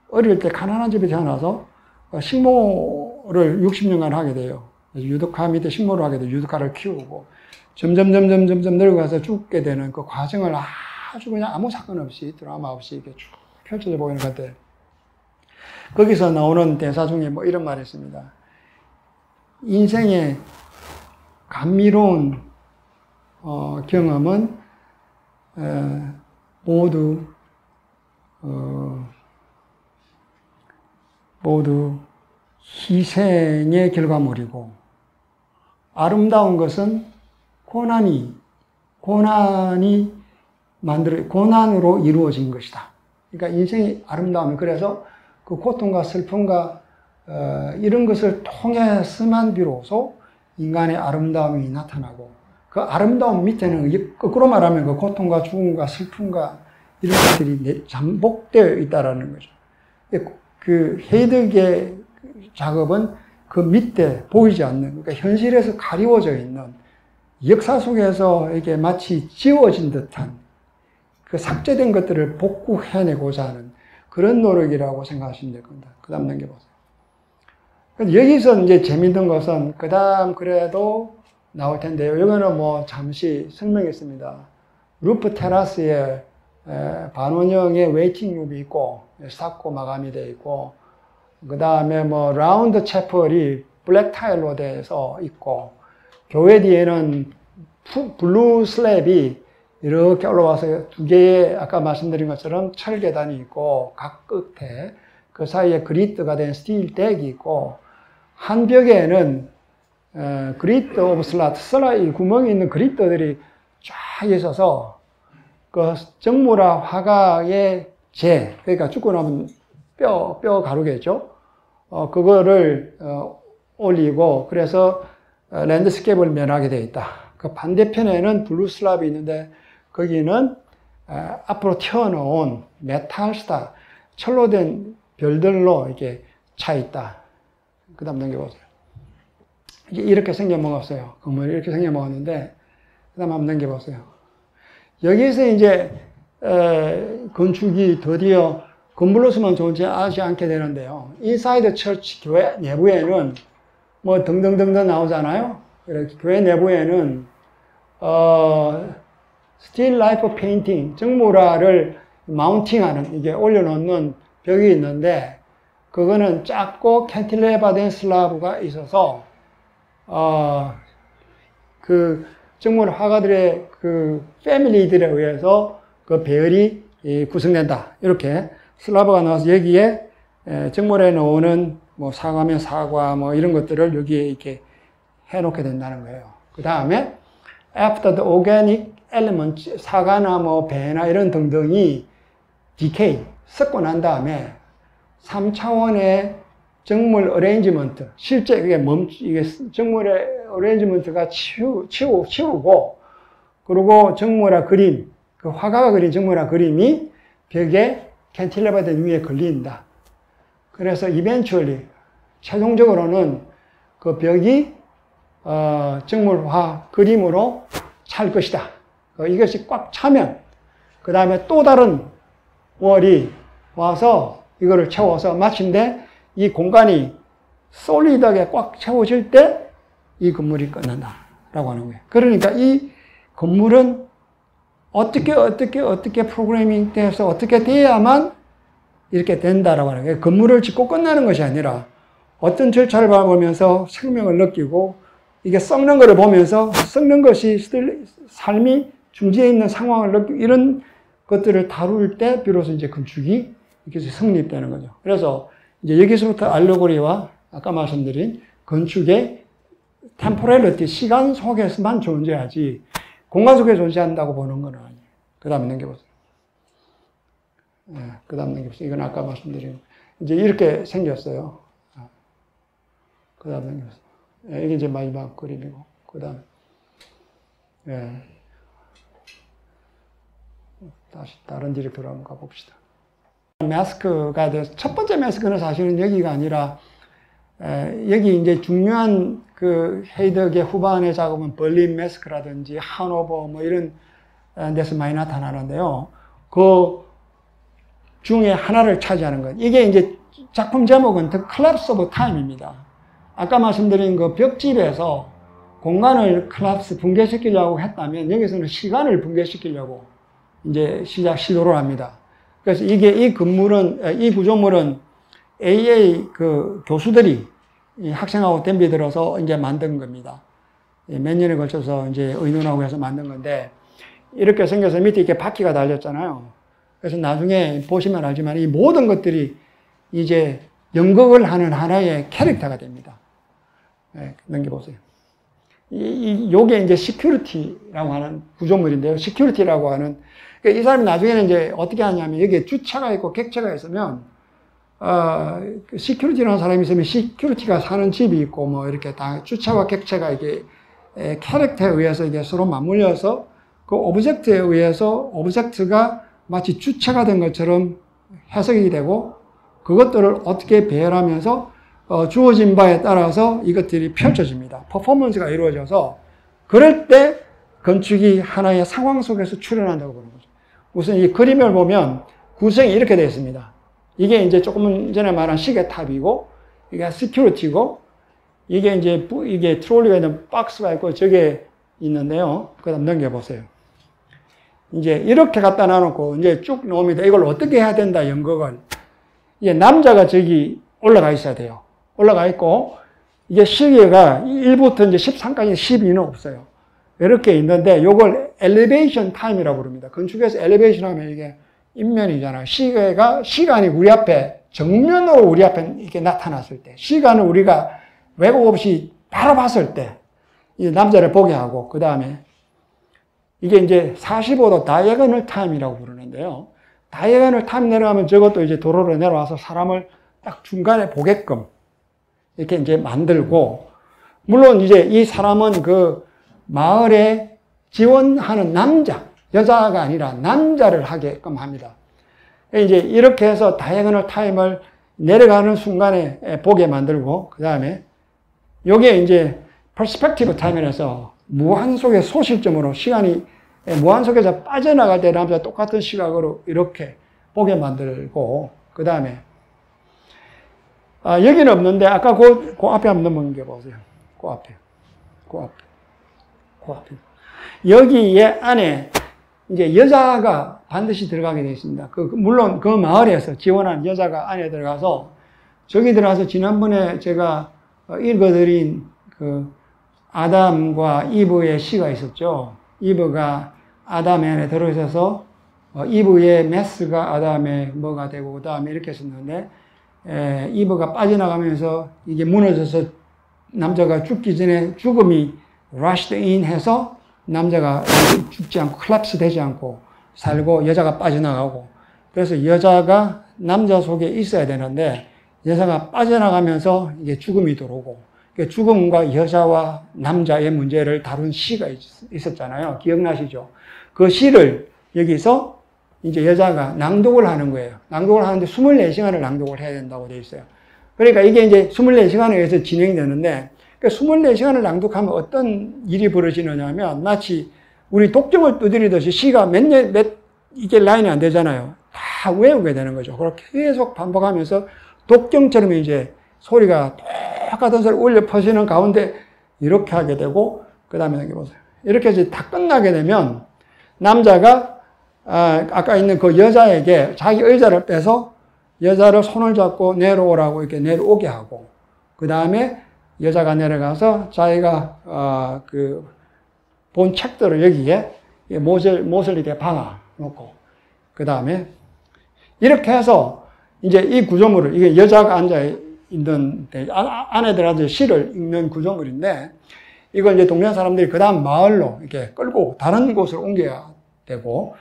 어릴 때 가난한 집에 태어나서 식모를 60년간 하게 돼요. 유독화 밑에 식모를 하게 돼요. 유독화를 키우고 점점 늙어가서 죽게 되는 그 과정을 아주 그냥 아무 사건 없이, 드라마 없이 이렇게 쭉 펼쳐져 보이는 것 같아요. 거기서 나오는 대사 중에 뭐 이런 말이 있습니다. 인생의 감미로운 경험은 모두 희생의 결과물이고, 아름다운 것은 고난으로 이루어진 것이다. 그러니까 인생이 아름다우면, 그래서 그 고통과 슬픔과 이런 것을 통해서만 비로소 인간의 아름다움이 나타나고, 그 아름다움 밑에는 거꾸로 말하면 그 고통과 죽음과 슬픔과 이런 것들이 잠복되어 있다라는 거죠. 그 헤이덕의 작업은 그 밑에 보이지 않는, 그러니까 현실에서 가리워져 있는, 역사 속에서 이게 마치 지워진 듯한 그 삭제된 것들을 복구해내고자 하는 그런 노력이라고 생각하시면 될 겁니다. 그 다음 넘겨보세요. 여기서 이제 재밌는 것은 그 다음 그래도 나올 텐데요. 이거는 뭐 잠시 설명했습니다. 루프 테라스에 반원형의 웨이팅 룸이 있고, 스타코 마감이 되어 있고, 그 다음에 뭐 라운드 채플이 블랙 타일로 돼서 있고, 교회 뒤에는 블루 슬랩이 이렇게 올라와서 두 개의 아까 말씀드린 것처럼 철 계단이 있고, 각 끝에 그 사이에 그리트가 된 스틸 덱이 있고, 한 벽에는 그리트 오브 슬라이 구멍이 있는 그리트들이 쫙 있어서 그 정무라 화가의 재, 그러니까 죽고 나면 뼈 가루겠죠. 그거를 올리고, 그래서 랜드스케이프를 면하게 되어 있다. 그 반대편에는 블루 슬랍이 있는데 거기는 앞으로 튀어나온 메탈 스타, 철로 된 별들로 이렇게 차 있다. 그 다음 넘겨보세요. 이렇게 생겨먹었어요. 건물이 이렇게 생겨먹었는데, 그 다음 한번 넘겨보세요. 여기에서 이제 건축이 드디어 건물로서만 존재하지 않게 되는데요. 인사이드 처치 교회 내부에는 뭐 등등등등 나오잖아요. 이렇게 교회 내부에는 스틸 라이프 페인팅, 정무라를 마운팅하는, 이게 올려놓는 벽이 있는데, 그거는 작고 캔틸레버된 슬라브가 있어서 그 정무라 화가들의 그 패밀리들에 의해서 그 배열이 구성된다. 이렇게 슬라브가 나와서 여기에 정물에 나오는 뭐 사과면 사과 뭐 이런 것들을 여기에 이렇게 해놓게 된다는 거예요. 그 다음에 after the organic element, 사과나 뭐 배나 이런 등등이 decay, 썩고 난 다음에 3차원의 정물 어레인지먼트, 실제 이게 정물의 어레인지먼트가 치우고, 그리고 정물화 그림, 그 화가가 그린 정물화 그림이 벽에 캔틸레버된 위에 걸린다. 그래서 eventually, 최종적으로는 그 벽이 정물화 그림으로 찰 것이다. 이것이 꽉 차면, 그 다음에 또 다른 월이 와서 이거를 채워서 마침내 이 공간이 솔리드하게 꽉 채워질 때 이 건물이 끝난다. 라고 하는 거예요. 그러니까 이 건물은 어떻게 프로그래밍 돼서 어떻게 돼야만 이렇게 된다라고 하는 거예요. 건물을 짓고 끝나는 것이 아니라 어떤 절차를 밟으면서 생명을 느끼고 이게 썩는 것을 보면서 썩는 것이 삶이 중지해 있는 상황을 느끼고 이런 것들을 다룰 때 비로소 이제 건축이 이렇게 성립되는 거죠. 그래서 이제 여기서부터 알레고리와 아까 말씀드린 건축의 템포럴리티, 시간 속에서만 존재하지 공간 속에 존재한다고 보는 건 아니에요. 그 다음에 넘겨보세요. 그 다음 넘겨보세요. 이건 아까 말씀드린 이제 이렇게 생겼어요. 그 다음 넘겨보세요. 이게 이제 마지막 그림이고 그 다음 다시 다른 디렉터로 한번 가봅시다. 마스크가 첫 번째 마스크는 사실은 여기가 아니라 여기 이제 중요한 그 헤이덕의 후반의 작업은 벌린 마스크라든지 하노버 뭐 이런 데서 많이 나타나는데요. 그 중에 하나를 차지하는 것. 이게 이제 작품 제목은 The Collapse of Time입니다. 아까 말씀드린 그 벽집에서 공간을 붕괴시키려고 했다면 여기서는 시간을 붕괴시키려고 이제 시도를 합니다. 그래서 이 건물은, 이 구조물은 AA 그 교수들이 학생하고 덤비 들어서 이제 만든 겁니다. 몇 년에 걸쳐서 이제 의논하고 해서 만든 건데, 이렇게 생겨서 밑에 이렇게 바퀴가 달렸잖아요. 그래서 나중에 보시면 알지만 이 모든 것들이 이제 연극을 하는 하나의 캐릭터가 됩니다. 넘겨보세요. 요게 이제 시큐리티라고 하는 구조물인데요. 시큐리티라고 하는, 그러니까 이 사람이 나중에는 이제 어떻게 하냐면 여기에 주차가 있고 객차가 있으면 시큐리티라는 사람이 있으면 시큐리티가 사는 집이 있고 뭐 이렇게 다 주차와 객차가 이게 캐릭터에 의해서 이게 서로 맞물려서 그 오브젝트에 의해서 오브젝트가 마치 주체가 된 것처럼 해석이 되고 그것들을 어떻게 배열하면서 주어진 바에 따라서 이것들이 펼쳐집니다. 퍼포먼스가 이루어져서 그럴 때 건축이 하나의 상황 속에서 출현한다고 보는 거죠. 우선 이 그림을 보면 구성이 이렇게 되어 있습니다. 이게 이제 조금 전에 말한 시계탑이고, 이게 시큐리티고, 이게 트롤리가 있는 박스가 있고, 저게 있는데요. 그 다음 넘겨보세요. 이제 이렇게 갖다 놔놓고, 이제 쭉 나옵니다. 이걸 어떻게 해야 된다, 연극을. 이제 남자가 저기 올라가 있어야 돼요. 올라가 있고, 이게 시계가 1부터 이제 13까지 12는 없어요. 이렇게 있는데, 요걸 엘리베이션 타임이라고 부릅니다. 건축에서 엘리베이션 하면 이게 인면이잖아요. 시간이 우리 앞에, 정면으로 우리 앞에 이렇게 나타났을 때, 시간을 우리가 왜곡 없이 바로 봤을 때, 이 남자를 보게 하고, 그 다음에, 이게 이제 45도 다이애거널 타임이라고 부르는데요. 다이애거널 타임 내려가면 저것도 이제 도로로 내려와서 사람을 딱 중간에 보게끔 이렇게 이제 만들고, 물론 이제 이 사람은 그 마을에 지원하는 남자, 여자가 아니라 남자를 하게끔 합니다. 이제 이렇게 해서 다이애거널 타임을 내려가는 순간에 보게 만들고, 그 다음에 요게 이제 퍼스펙티브 타임이라서 무한 속의 소실점으로 시간이 무한 속에서 빠져나갈 때 남자 똑같은 시각으로 이렇게 보게 만들고, 그 다음에 여기는 없는데 아까 그 앞에 한번 넘어간 게 보세요. 그 앞에. 여기에 안에 이제 여자가 반드시 들어가게 되어 있습니다. 물론 그 마을에서 지원한 여자가 안에 들어가서, 저기 들어가서 지난번에 제가 읽어드린 그 아담과 이브의 시가 있었죠. 이브가 아담 안에 들어있어서 이브의 메스가 아담의 뭐가 되고, 그 다음에 이렇게 했었는데, 이브가 빠져나가면서 이게 무너져서 남자가 죽기 전에 죽음이 rushed in 해서 남자가 죽지 않고 콜랩스 되지 않고 살고 여자가 빠져나가고, 그래서 여자가 남자 속에 있어야 되는데 여자가 빠져나가면서 이게 죽음이 들어오고, 죽음과 여자와 남자의 문제를 다룬 시가 있었잖아요. 기억나시죠? 그 시를 여기서 이제 여자가 낭독을 하는 거예요. 낭독을 하는데 24시간을 낭독을 해야 된다고 되어 있어요. 그러니까 이게 이제 24시간에 의해서 진행되는데, 24시간을 낭독하면 어떤 일이 벌어지느냐 하면, 마치 우리 독점을 두드리듯이 시가 이게 라인이 안 되잖아요. 다 외우게 되는 거죠. 그렇게 계속 반복하면서 독점처럼 이제 소리가 똑같은 소리 울려 퍼지는 가운데 이렇게 하게 되고, 그 다음에 여기 보세요. 이렇게 이제 다 끝나게 되면 남자가 아까 있는 그 여자에게 자기 의자를 빼서 여자를 손을 잡고 내려오라고 이렇게 내려오게 하고, 그 다음에 여자가 내려가서 자기가 본 책들을 여기에 못을 이렇게 박아 놓고, 그 다음에 이렇게 해서 이제 이 구조물을, 이게 여자가 앉아 있는데 안에 들어가서 시를 읽는 구조물인데, 이걸 이제 동네 사람들이 그 다음 마을로 이렇게 끌고 다른 곳을 옮겨야 되고,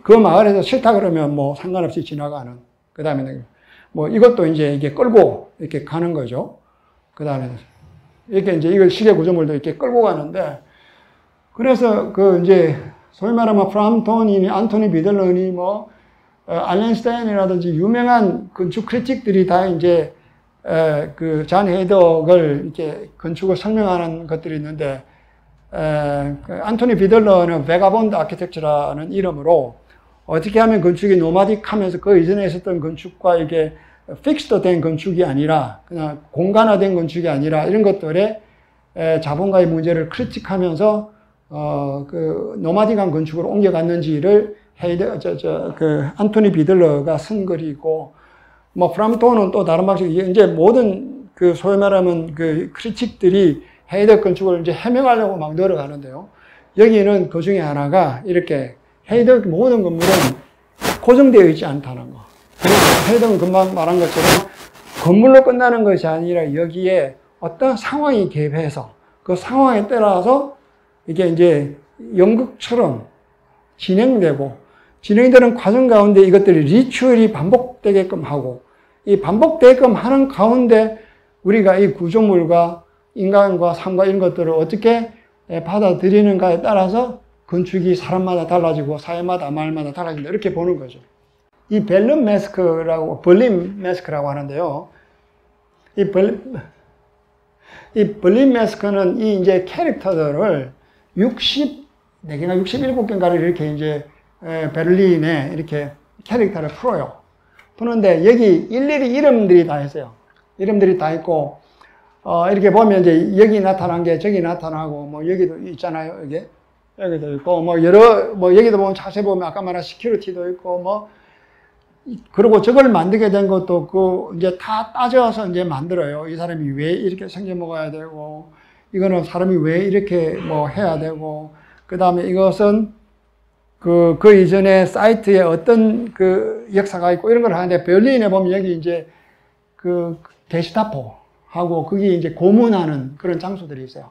그 마을에서 싫다 그러면 뭐 상관없이 지나가는, 그 다음에 뭐 이것도 이제 이게 끌고 이렇게 가는 거죠. 그 다음에 이렇게 이제 이걸 시계 구조물도 이렇게 끌고 가는데, 그래서 이제 소위 말하면 프람톤이니 안토니 비들러니 뭐 알렌 스타인이라든지 유명한 건축 크리틱들이 다 이제 그 잔 헤이덕을 이렇게 건축을 설명하는 것들이 있는데, 안토니 비들러는 베가본드 아키텍처라는 이름으로 어떻게 하면 건축이 노마딕하면서 그 이전에 있었던 건축과 이게 픽스드 된 건축이 아니라 그냥 공간화된 건축이 아니라 이런 것들에 자본가의 문제를 크리틱하면서 그 노마딕한 건축으로 옮겨갔는지를 안토니 비들러가 쓴 글이고, 뭐 프람톤은 또 다른 방식, 이제 모든 그 소위 말하면 그 크리틱들이 헤이덕 건축을 이제 해명하려고 막 늘어가는데요. 여기는 그 중에 하나가 이렇게 헤이덕 모든 건물은 고정되어 있지 않다는 거. 헤이덕은 금방 말한 것처럼 건물로 끝나는 것이 아니라 여기에 어떤 상황이 개입해서 그 상황에 따라서 이게 이제 연극처럼 진행되는 과정 가운데 이것들이 리추얼이 반복되게끔 하고, 이 반복되게끔 하는 가운데 우리가 이 구조물과 인간과 삶과 이런 것들을 어떻게 받아들이는가에 따라서 건축이 사람마다 달라지고 사회마다 말마다 달라진다, 이렇게 보는 거죠. 이 벌린 마스크라고 하는데요. 이 벌린 마스크는 이 이제 캐릭터들을 64개인가 67개인가를 이렇게 이제 베를린에 이렇게 캐릭터를 풀어요. 푸는데 여기 일일이 이름들이 다 있어요. 이름들이 다 있고, 이렇게 보면 이제 여기 나타난 게 저기 나타나고, 뭐 여기도 있잖아요. 여기도 있고, 뭐 여기도 보면 자세히 보면 아까 말한 시큐리티도 있고, 뭐 그리고 저걸 만들게 된 것도 이제 다 따져서 이제 만들어요. 이 사람이 왜 이렇게 생겨 먹어야 되고, 이거는 사람이 왜 이렇게 뭐 해야 되고, 그 다음에 이것은 그 이전에 사이트에 어떤 그 역사가 있고 이런 걸 하는데, 베를린에 보면 여기 이제 그 게슈타포하고 거기 이제 고문하는 그런 장소들이 있어요.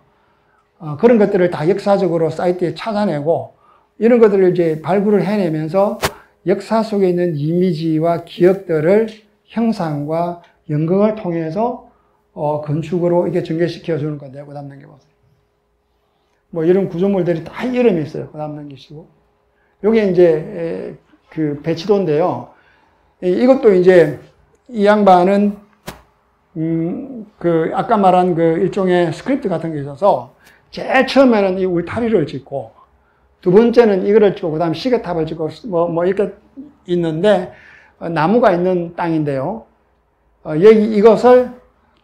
그런 것들을 다 역사적으로 사이트에 찾아내고, 이런 것들을 이제 발굴을 해내면서 역사 속에 있는 이미지와 기억들을 형상과 연극을 통해서 건축으로 이게 전개시켜 주는 건데, 그 다음 넘겨보세요. 뭐 이런 구조물들이 다 이름이 있어요. 그 다음 넘기시고. 요게 이제 그 배치도인데요. 이것도 이제 이 양반은 그 아까 말한 그 일종의 스크립트 같은 게 있어서 제일 처음에는 이 울타리를 짓고, 두 번째는 이거를 짓고, 그 다음 시계탑을 짓고, 뭐 이렇게 있는데, 나무가 있는 땅인데요. 여기 이것을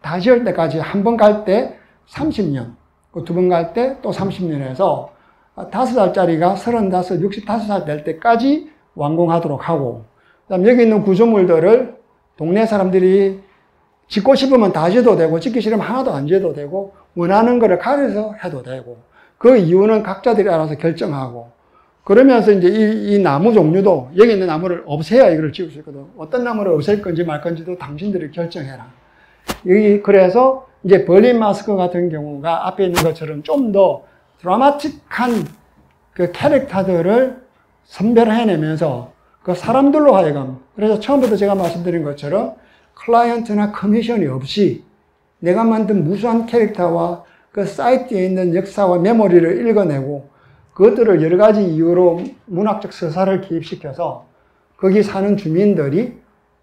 다 지을 때까지 한 번 갈 때 30년, 두 번 갈 때 또 30년 해서 5살짜리가 35, 65살 될 때까지 완공하도록 하고, 그 다음 여기 있는 구조물들을 동네 사람들이 짓고 싶으면 다 지어도 되고, 짓기 싫으면 하나도 안 지어도 되고, 원하는 거를 가려서 해도 되고, 그 이유는 각자들이 알아서 결정하고, 그러면서 이제 이 나무 종류도 여기 있는 나무를 없애야 이걸 지을 수 있거든. 어떤 나무를 없앨 건지 말 건지도 당신들이 결정해라. 여기 그래서 이제 벌린 마스크 같은 경우가 앞에 있는 것처럼 좀 더 드라마틱한 그 캐릭터들을 선별해내면서 그 사람들로 하여금, 그래서 처음부터 제가 말씀드린 것처럼 클라이언트나 커미션이 없이 내가 만든 무수한 캐릭터와 그 사이트에 있는 역사와 메모리를 읽어내고, 그것들을 여러 가지 이유로 문학적 서사를 기입시켜서 거기 사는 주민들이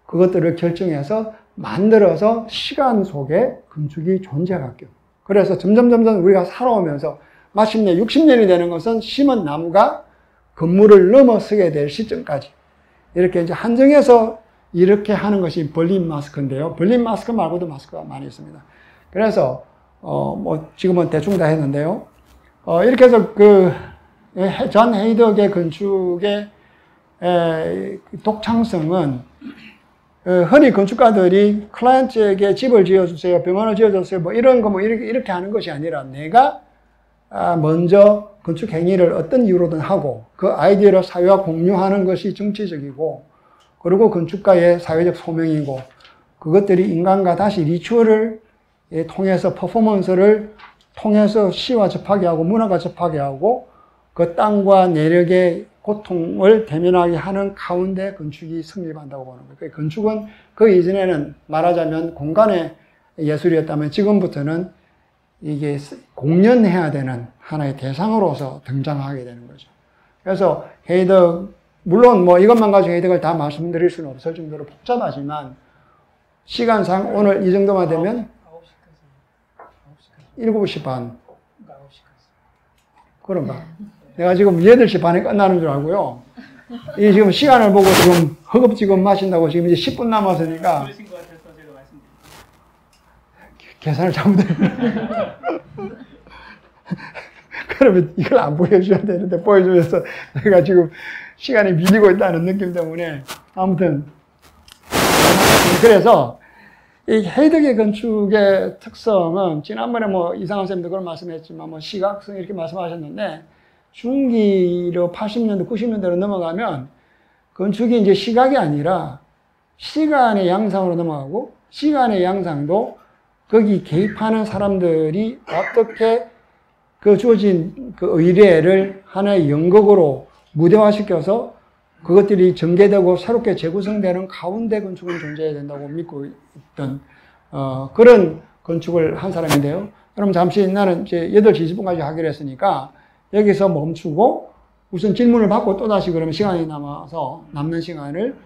그것들을 결정해서 만들어서 시간 속에 건축이 존재하게끔. 그래서 점점 우리가 살아오면서 마침내 60년이 되는 것은 심은 나무가 건물을 넘어서게 될 시점까지 이렇게 이제 한정해서 이렇게 하는 것이 벌린 마스크인데요. 벌린 마스크 말고도 마스크가 많이 있습니다. 그래서 뭐 지금은 대충 다 했는데요. 이렇게 해서 존 헤이덕의 건축의 독창성은 흔히 건축가들이 클라이언트에게 집을 지어주세요, 병원을 지어주세요, 뭐 이런 거 뭐 이렇게 하는 것이 아니라 내가 먼저 건축 행위를 어떤 이유로든 하고 그 아이디어를 사회와 공유하는 것이 정치적이고, 그리고 건축가의 사회적 소명이고, 그것들이 인간과 다시 리추얼을 통해서 퍼포먼스를 통해서 시와 접하게 하고 문화가 접하게 하고 그 땅과 내력의 고통을 대면하게 하는 가운데 건축이 성립한다고 보는 거예요. 건축은 그 이전에는 말하자면 공간의 예술이었다면 지금부터는 이게 공연해야 되는 하나의 대상으로서 등장하게 되는 거죠. 그래서 헤이덕, 물론 뭐 이것만 가지고 헤이덕을 다 말씀드릴 수는 없을 정도로 복잡하지만 시간상 오늘 이 정도만 되면 7시 반. 그런가? 내가 지금 8시 반에 끝나는 줄 알고요. 이 지금 시간을 보고 지금 허겁지겁 마신다고 지금 이제 10분 남았으니까. 그러신 것 같아서 제가 말씀드립니다. 계산을 잘못했네. 그러면 이걸 안 보여줘야 되는데 보여주면서 내가 지금 시간이 밀리고 있다는 느낌 때문에 아무튼 그래서 이 헤이덕의 건축의 특성은 지난번에 뭐 이상한 쌤도 그런 말씀했지만 뭐 시각성 이렇게 말씀하셨는데 중기로 80년대, 90년대로 넘어가면 건축이 이제 시각이 아니라 시간의 양상으로 넘어가고 시간의 양상도 거기 개입하는 사람들이 어떻게 그 주어진 그 의뢰를 하나의 연극으로 무대화시켜서 그것들이 전개되고 새롭게 재구성되는 가운데 건축은 존재해야 된다고 믿고 있던 그런 건축을 한 사람인데요. 그럼 잠시 나는 이제 8시 20분까지 하기로 했으니까 여기서 멈추고 우선 질문을 받고 또다시 그러면 시간이 남아서 남는 시간을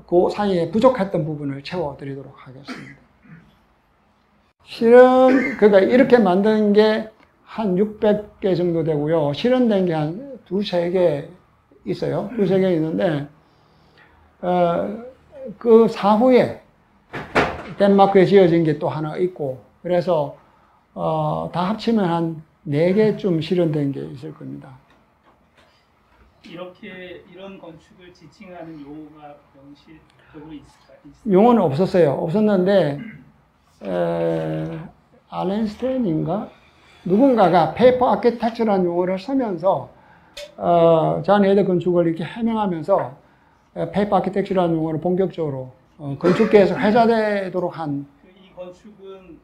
그 사이에 부족했던 부분을 채워드리도록 하겠습니다. 실은 그러니까 이렇게 만든 게 한 600개 정도 되고요. 실현된 게 한 2-3개 있어요. 2-3개 있는데 그 사후에 덴마크에 지어진 게 또 하나 있고 그래서 다 합치면 한 4개쯤 실현된 게 있을 겁니다. 이런 건축을 지칭하는 용어가 명시적으로 있을까요? 용어는 없었어요. 없었는데 알렌 스테인인가 누군가가 페이퍼 아키텍처라는 용어를 쓰면서 존 헤이더 건축을 이렇게 해명하면서 페이퍼 아키텍처라는 용어를 본격적으로 건축계에서 회자되도록 한. 이 건축은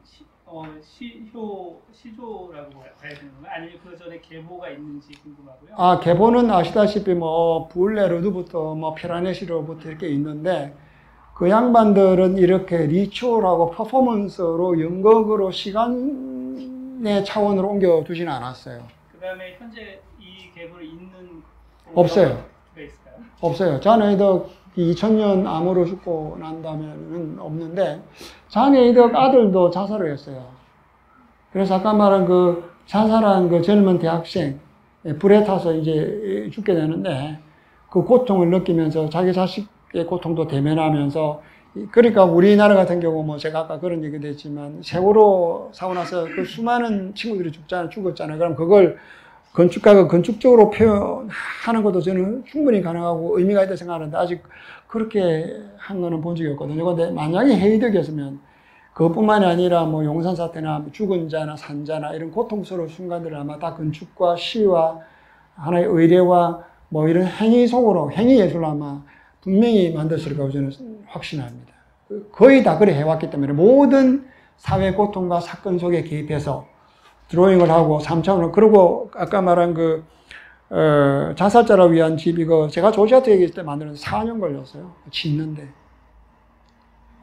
시조라고 봐야 되는 건가요? 아니면 그 전에 계보가 있는지 궁금하고요. 계보는 아시다시피 뭐 부울레르드부터 뭐 피라네시로부터 이렇게 있는데 그 양반들은 이렇게 리추얼하고 퍼포먼스로 연극으로 시간의 차원으로 옮겨 두지는 않았어요. 그다음에 현재 이 계보를 잇는 없어요. 있을까요? 없어요. 존 헤이더 2000년 암으로 죽고 난 다음에는 없는데 존 헤이더 아들도 자살을 했어요. 그래서 아까 말한 그 자살한 그 젊은 대학생 불에 타서 이제 죽게 되는데 그 고통을 느끼면서 자기 자식의 고통도 대면하면서 그러니까 우리나라 같은 경우 뭐 제가 아까 그런 얘기도 했지만 세월호 사고 나서 그 수많은 친구들이 죽었잖아요. 그럼 그걸 건축가가 건축적으로 표현하는 것도 저는 충분히 가능하고 의미가 있다고 생각하는데 아직 그렇게 한 거는 본 적이 없거든요. 근데 만약에 헤이덕이었으면 그것뿐만이 아니라 뭐 용산 사태나 죽은 자나 산 자나 이런 고통스러운 순간들을 아마 다 건축과 시와 하나의 의례와 뭐 이런 행위 속으로 행위 예술로 아마 분명히 만들었을 거라고 저는 확신합니다. 거의 다 그래 해왔기 때문에 모든 사회 고통과 사건 속에 개입해서 드로잉을 하고 3차원을 그리고 아까 말한 그 자살자를 위한 집 이거 제가 조지아트 얘기했을 때 만드는데 4년 걸렸어요. 짓는데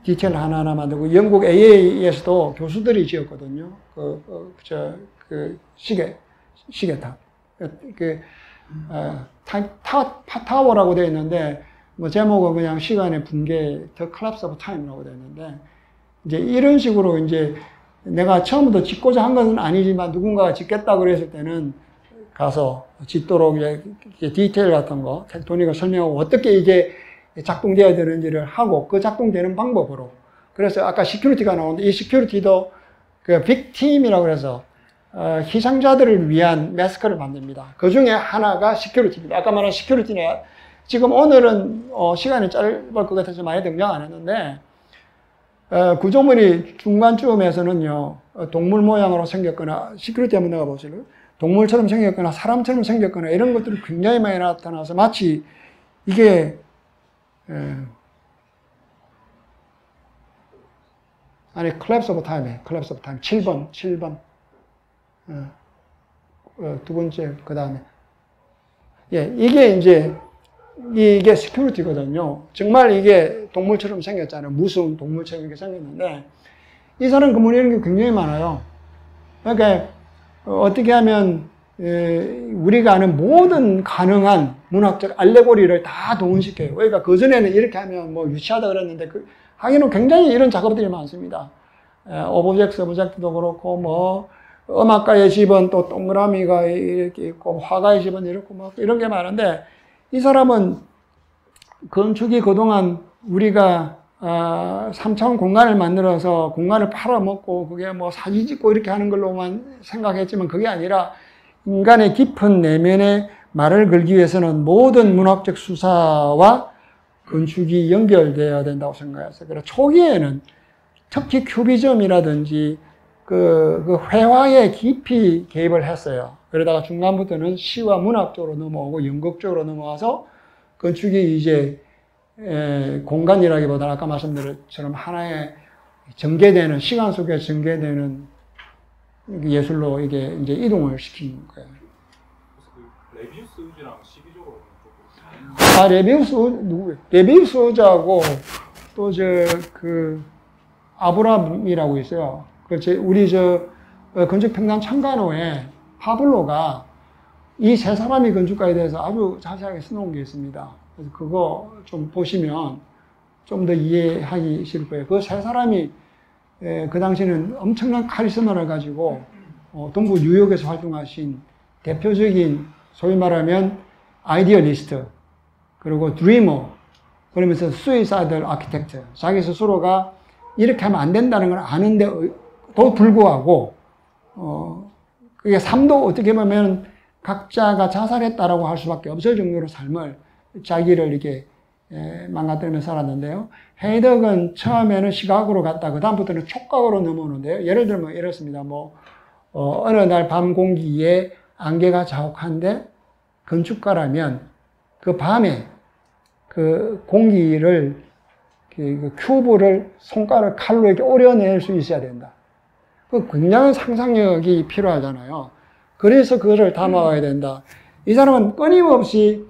디테일 하나하나 만들고 영국 AA에서도 교수들이 지었거든요. 시계탑 타워라고 되어 있는데 뭐 제목은 그냥 시간의 붕괴 The Collapse of Time라고 되어 있는데 이제 이런 식으로 이제 내가 처음부터 짓고자 한 것은 아니지만 누군가가 짓겠다 그랬을 때는 가서 짓도록 이제 디테일 같은 거 텍토닉을 설명하고 어떻게 이게 작동되어야 되는지를 하고 그 작동되는 방법으로. 그래서 아까 시큐리티가 나오는데 이 시큐리티도 그 빅팀이라고 해서 희생자들을 위한 마스크를 만듭니다. 그 중에 하나가 시큐리티입니다. 아까 말한 시큐리티는 지금 오늘은 시간이 짧을 것 같아서 많이 등장 안 했는데 구조물이 중간쯤에서는요, 동물 모양으로 생겼거나, 시큐리티 한번 나가 보실래요? 동물처럼 생겼거나, 사람처럼 생겼거나, 이런 것들이 굉장히 많이 나타나서 마치 이게, Collapse of Time이에요. Collapse of Time. 7번. 두 번째, 그 다음에. 예, 이게 시큐리티거든요. 정말 이게 동물처럼 생겼잖아요. 무서운 동물처럼 이렇게 생겼는데, 이 사람 그물이 이런 게 굉장히 많아요. 그러니까, 어떻게 하면, 우리가 아는 모든 가능한 문학적 알레고리를 다 동원시켜요. 그러니까 그전에는 이렇게 하면 뭐 유치하다 그랬는데, 하기는 굉장히 이런 작업들이 많습니다. 오브젝트도 그렇고, 뭐, 음악가의 집은 또 동그라미가 이렇게 있고, 화가의 집은 이렇고, 막 이런 게 많은데, 이 사람은 건축이 그동안 우리가 3차원 공간을 만들어서 공간을 팔아먹고 그게 뭐 사진 찍고 이렇게 하는 걸로만 생각했지만 그게 아니라 인간의 깊은 내면의 말을 걸기 위해서는 모든 문학적 수사와 건축이 연결되어야 된다고 생각했어요. 그래서 초기에는 특히 큐비즘이라든지 그 회화에 깊이 개입을 했어요. 그러다가 중간부터는 시와 문학 쪽으로 넘어오고 연극 쪽으로 넘어와서 건축이 이제 공간이라기보다는 아까 말씀드린 것처럼 하나의 전개되는 시간 속에 전개되는 예술로 이게 이제 이동을 시킨 거예요. 레비우스 우즈랑 시기적으로 조금 누구예요? 레비우스 우즈하고 또 아브람이라고 있어요. 우리 건축평단 참관호에 파블로가 이 세 사람이 건축가에 대해서 아주 자세하게 써놓은 게 있습니다. 그래서 그거 좀 보시면 좀 더 이해하기 쉬울 거예요. 그 세 사람이 그 당시에는 엄청난 카리스마를 가지고 동부 뉴욕에서 활동하신 대표적인 소위 말하면 아이디어리스트 그리고 드리머 그러면서 수이사이덜 아키텍트 자기 스스로가 이렇게 하면 안 된다는 걸 아는데도 불구하고 그게 삶도 어떻게 보면 각자가 자살했다라고 할 수밖에 없을 정도로 삶을 자기를 이렇게 망가뜨리며 살았는데요. 헤이덕은 처음에는 시각으로 갔다 그 다음부터는 촉각으로 넘어오는데요. 예를 들면 이렇습니다. 어느 날 밤 공기에 안개가 자욱한데 건축가라면 그 밤에 그 공기를 그 큐브를 손가락 칼로 이렇게 오려낼 수 있어야 된다. 그 굉장한 상상력이 필요하잖아요. 그래서 그거를 담아와야 된다. 이 사람은 끊임없이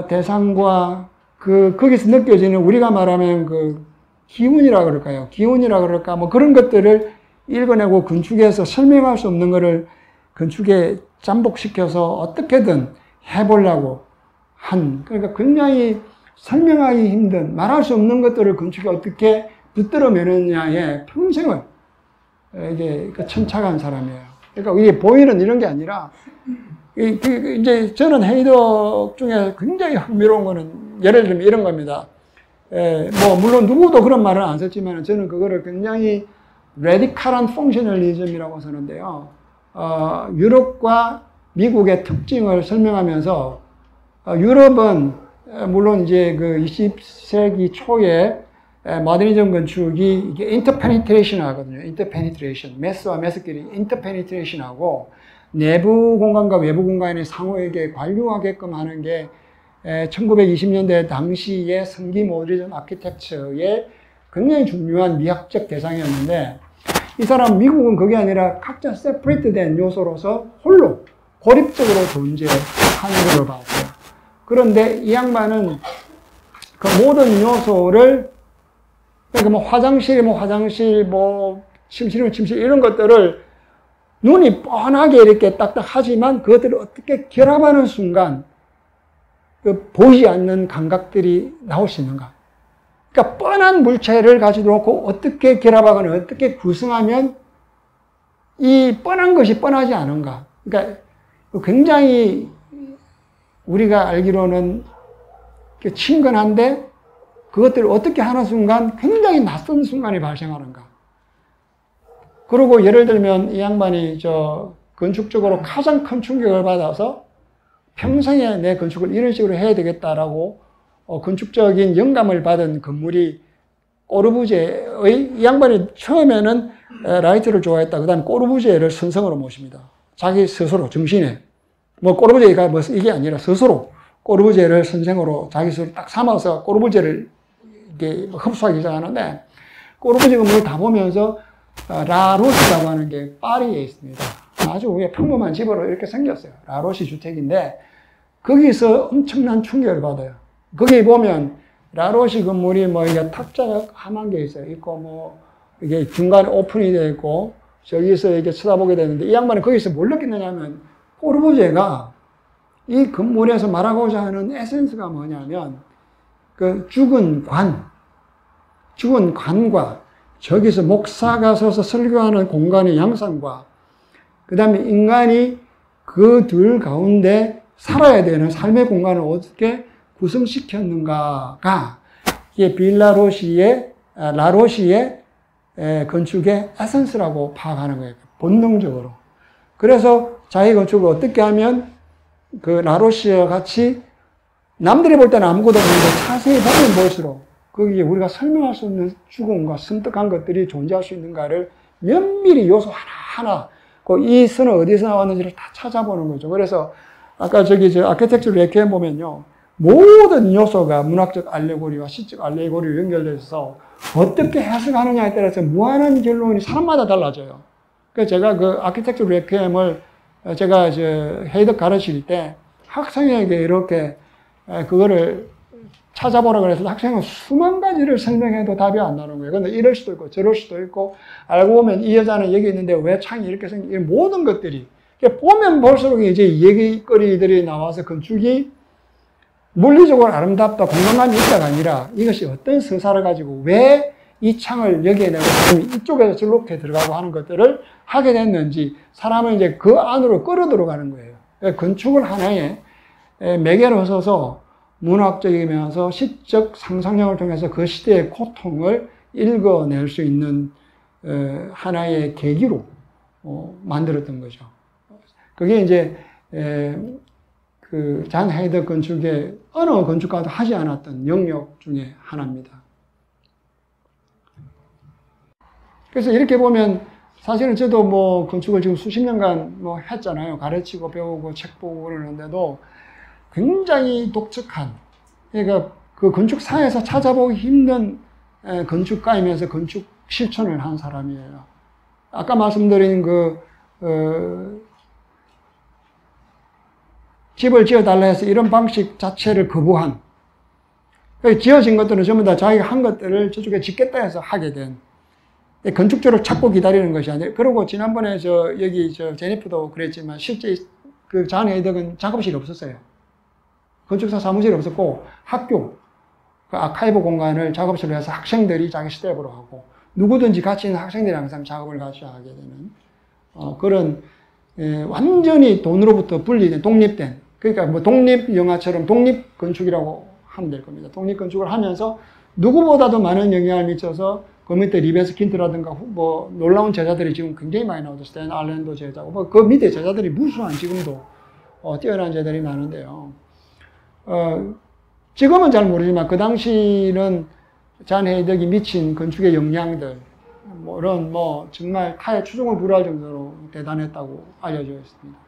대상과 거기서 느껴지는 우리가 말하면 그 기운이라 그럴까요? 기운이라 그럴까? 뭐 그런 것들을 읽어내고 건축에서 설명할 수 없는 것을 건축에 잠복시켜서 어떻게든 해보려고 그러니까 굉장히 설명하기 힘든, 말할 수 없는 것들을 건축에 어떻게 붙들어내느냐에 평생을 이게 천착한 사람이에요. 그러니까 이게 보이는 이런 게 아니라, 이제 저는 헤이덕 중에 굉장히 흥미로운 거는 예를 들면 이런 겁니다. 물론 누구도 그런 말은 안 썼지만 저는 그거를 굉장히 레디칼한 펑셔널리즘이라고 쓰는데요. 유럽과 미국의 특징을 설명하면서, 유럽은 물론 이제 그 20세기 초에 모더니즘 건축이 이게 인터페니트레이션 하거든요. 인터페니트레이션. 매스와 매스끼리 인터페니트레이션 하고 내부 공간과 외부 공간이 상호에게 관류하게끔 하는 게 1920년대 당시의 성기 모더니즘 아키텍처의 굉장히 중요한 미학적 대상이었는데 이 사람 미국은 그게 아니라 각자 세퍼레이트된 요소로서 홀로 고립적으로 존재하는 걸로 봤어요. 그런데 이 양반은 그 모든 요소를 그러니까 화장실, 침실이면 침실 이런 것들을 눈이 뻔하게 이렇게 딱딱하지만 그것들을 어떻게 결합하는 순간 그 보이지 않는 감각들이 나올 수 있는가. 그러니까 뻔한 물체를 가지고 놓고 어떻게 결합하거나 어떻게 구성하면 이 뻔한 것이 뻔하지 않은가. 그러니까 굉장히 우리가 알기로는 친근한데 그것들을 어떻게 하는 순간 굉장히 낯선 순간이 발생하는가. 그리고 예를 들면 이 양반이 건축적으로 가장 큰 충격을 받아서 평생에 내 건축을 이런 식으로 해야 되겠다라고 건축적인 영감을 받은 건물이 꼬르부제의, 이 양반이 처음에는 라이트를 좋아했다. 그 다음에 꼬르부제를 선생으로 모십니다. 자기 스스로 정신에. 꼬르부제가 이게 아니라 스스로 꼬르부제를 선생으로 자기 스스로 딱 삼아서 꼬르부제를 이게 흡수하기 시작하는데, 꼬르부제 건물을 다 보면서 라로시라고 하는 게 파리에 있습니다. 아주 평범한 집으로 이렇게 생겼어요. 라로시 주택인데 거기서 엄청난 충격을 받아요. 거기 보면 라로시 건물이 이게 탁자가 함한 게 있어요. 있고 이게 중간에 오픈이 되어 있고 저기서 이렇게 쳐다보게 되는데 이 양반은 거기서 뭘 느꼈느냐면 꼬르부제가 이 건물에서 말하고자 하는 에센스가 뭐냐면 그 죽은 관과 저기서 목사가 서서 설교하는 공간의 양상과 그 다음에 인간이 그 둘 가운데 살아야 되는 삶의 공간을 어떻게 구성시켰는가가 이게 라로시의 건축의 에센스라고 파악하는 거예요. 본능적으로. 그래서 자기 건축을 어떻게 하면 그 라로시와 같이 남들이 볼 때는 아무것도 없는데 자세히 보면 볼수록 거기에 우리가 설명할 수 없는 죽음과 섬뜩한 것들이 존재할 수 있는가를 면밀히 요소 하나하나 이 선은 어디서 나왔는지를 다 찾아보는 거죠. 그래서 아까 아키텍처 레퀴엠 보면요. 모든 요소가 문학적 알레고리와 시적 알레고리로 연결돼서 어떻게 해석하느냐에 따라서 무한한 결론이 사람마다 달라져요. 그래서 제가 그 아키텍처 레퀴엠을 제가 헤이덕 가르칠 때 학생에게 이렇게 그거를 찾아보라 그래서 학생은 수만 가지를 설명해도 답이 안 나오는 거예요. 근데 이럴 수도 있고 저럴 수도 있고 알고 보면 이 여자는 여기 있는데 왜 창이 이렇게 생긴 이 모든 것들이 보면 볼수록 이제 얘기거리들이 나와서 건축이 물리적으로 아름답다 공간감이 있다가 아니라 이것이 어떤 서사를 가지고 왜 이 창을 여기에 내고 이쪽에서 저렇게 들어가고 하는 것들을 하게 됐는지 사람은 이제 그 안으로 끌어 들어가는 거예요. 건축을 하나의 매개로 서서 문학적이면서 시적 상상력을 통해서 그 시대의 고통을 읽어낼 수 있는 하나의 계기로 만들었던 거죠. 그게 이제 그 잔 헤이더 건축의 어느 건축가도 하지 않았던 영역 중에 하나입니다. 그래서 이렇게 보면 사실은 저도 뭐 건축을 지금 수십 년간 뭐 했잖아요. 가르치고 배우고 책 보고 그러는데도 굉장히 독특한, 그러니까 그 건축사에서 찾아보기 힘든 건축가이면서 건축 실천을 한 사람이에요. 아까 말씀드린 집을 지어달라 해서 이런 방식 자체를 거부한, 지어진 것들은 전부 다 자기가 한 것들을 저쪽에 짓겠다 해서 하게 된, 건축주를 찾고 기다리는 것이 아니라. 그리고 지난번에 여기 제니프도 그랬지만 실제 그 잔 헤이덕은 작업실이 없었어요. 건축사 사무실이 없었고 학교, 그 아카이브 공간을 작업실로 해서 학생들이 자기 스텝으로 하고 누구든지 같이 있는 학생들이 항상 작업을 같이 하게 되는 그런 완전히 돈으로부터 분리된, 독립된, 그러니까 뭐 독립영화처럼 독립건축이라고 하면 될 겁니다. 독립건축을 하면서 누구보다도 많은 영향을 미쳐서 그 밑에 리베스 킨트라든가 뭐 놀라운 제자들이 지금 굉장히 많이 나오죠. 스탠 알렌도 제자고 뭐 그 밑에 제자들이 무수한 지금도 뛰어난 제자들이 많은데요. 지금은 잘 모르지만 그 당시는 잔 헤이덕이 미친 건축의 영향들 뭐 이런 뭐 정말 타의 추종을 불허할 정도로 대단했다고 알려져 있습니다.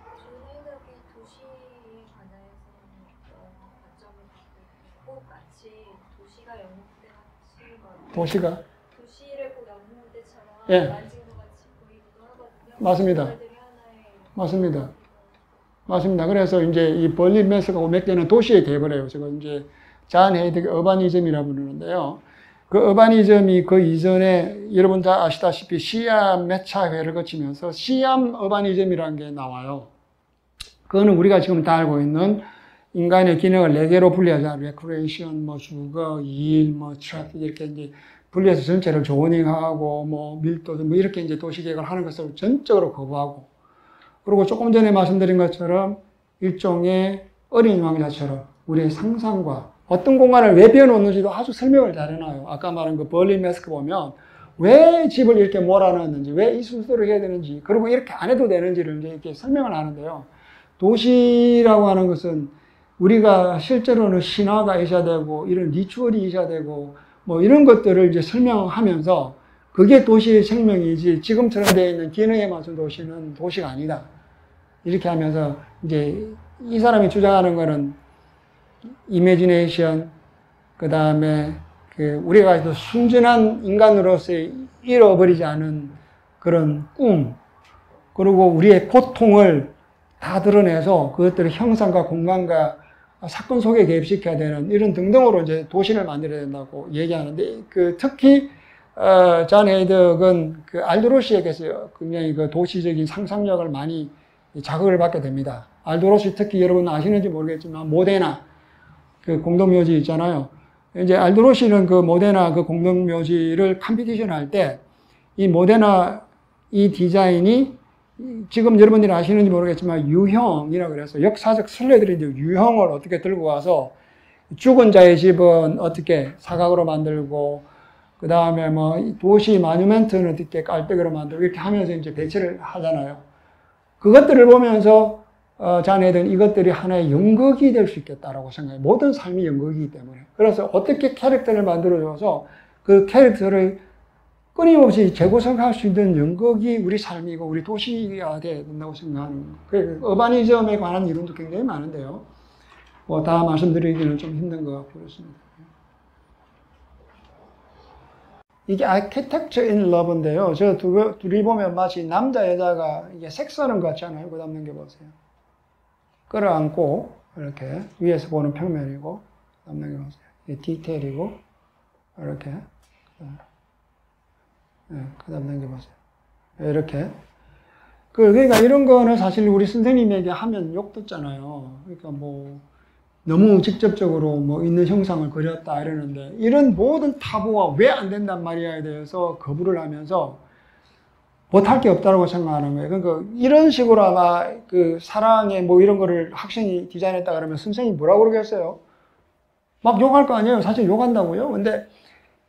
잔 헤이덕이 도시에 관해서 관점을 갖고 꼭 마치 도시가 영웅대 같이 도시를 꼭 영웅대처럼 예. 만진 것 같이 보이기도 하거든요. 맞습니다. 맞습니다. 그래서 이제 이 벌린 매스가 오맥되는 도시에 돼버려요. 제가 이제 잔 헤이덕의 어바니즘이라고 부르는데요. 그 어바니즘이 그 이전에 여러분 다 아시다시피 시암 매차회를 거치면서 시암 어바니즘이라는 게 나와요. 그거는 우리가 지금 다 알고 있는 인간의 기능을 4개로 분리하자. 레크레이션, 뭐 주거, 일, 뭐 트래픽 이렇게 이제 분리해서 전체를 조닝하고 뭐 밀도 뭐 이렇게 이제 도시계획을 하는 것을 전적으로 거부하고, 그리고 조금 전에 말씀드린 것처럼 일종의 어린 왕자처럼 우리의 상상과 어떤 공간을 왜 비워놓는지도 아주 설명을 잘 해놔요. 아까 말한 그 벌린 매스크 보면 왜 집을 이렇게 몰아넣었는지, 왜 이 순서를 해야 되는지, 그리고 이렇게 안 해도 되는지를 이제 이렇게 설명을 하는데요. 도시라고 하는 것은 우리가 실제로는 신화가 있어야 되고, 이런 리추얼이 있어야 되고, 뭐 이런 것들을 이제 설명하면서 그게 도시의 생명이지 지금처럼 되어 있는 기능에 맞춘 도시는 도시가 아니다. 이렇게 하면서 이제 이 사람이 주장하는 거는 이미지네이션, 그 다음에 우리가 또 순진한 인간으로서의 잃어버리지 않은 그런 꿈, 그리고 우리의 고통을 다 드러내서 그것들을 형상과 공간과 사건 속에 개입시켜야 되는 이런 등등으로 이제 도시를 만들어야 된다고 얘기하는데, 특히 잔 헤이덕은 그 알도로시에게서 굉장히 그 도시적인 상상력을 많이 자극을 받게 됩니다. 알도로시 특히 여러분 아시는지 모르겠지만 모데나 그 공동묘지 있잖아요. 이제 알도로시는 그 모데나 그 공동묘지를 컴피티션 할 때 이 모데나 이 디자인이 지금 여러분들이 아시는지 모르겠지만 유형이라고 그래서 역사적 순례들이 이제 유형을 어떻게 들고 와서 죽은 자의 집은 어떻게 사각으로 만들고, 그 다음에 뭐 도시 마뉴멘트는 어떻게 깔때기로 만들고 이렇게 하면서 이제 배치를 하잖아요. 그것들을 보면서 잔 헤이덕은 이것들이 하나의 연극이 될 수 있겠다라고 생각해요. 모든 삶이 연극이기 때문에. 그래서 어떻게 캐릭터를 만들어줘서 그 캐릭터를 끊임없이 재구성할 수 있는 연극이 우리 삶이고 우리 도시가 돼야 된다고 생각하는 거예요. 어바니즘에 관한 이론도 굉장히 많은데요. 뭐 다 말씀드리기는 좀 힘든 것 같고 그렇습니다. 이게 Architecture in Love인데요. 저 둘이 보면 마치 남자 여자가 이게 색선은 같잖아요. 그 다음 넘겨보세요. 끌어안고 이렇게 위에서 보는 평면이고, 그 다음 넘겨보세요. 이게 디테일이고 이렇게. 그 다음 넘겨보세요. 이렇게. 그러니까 이런 거는 사실 우리 선생님에게 하면 욕 듣잖아요. 그러니까 뭐 너무 직접적으로 뭐 있는 형상을 그렸다 이러는데, 이런 모든 타부가 왜 안 된단 말이야에 대해서 거부를 하면서 못할 게 없다고 생각하는 거예요. 그러니까 이런 식으로 아마 그 사랑의 뭐 이런 거를 학생이 디자인했다 그러면 선생님이 뭐라고 그러겠어요? 막 욕할 거 아니에요. 사실 욕한다고요. 근데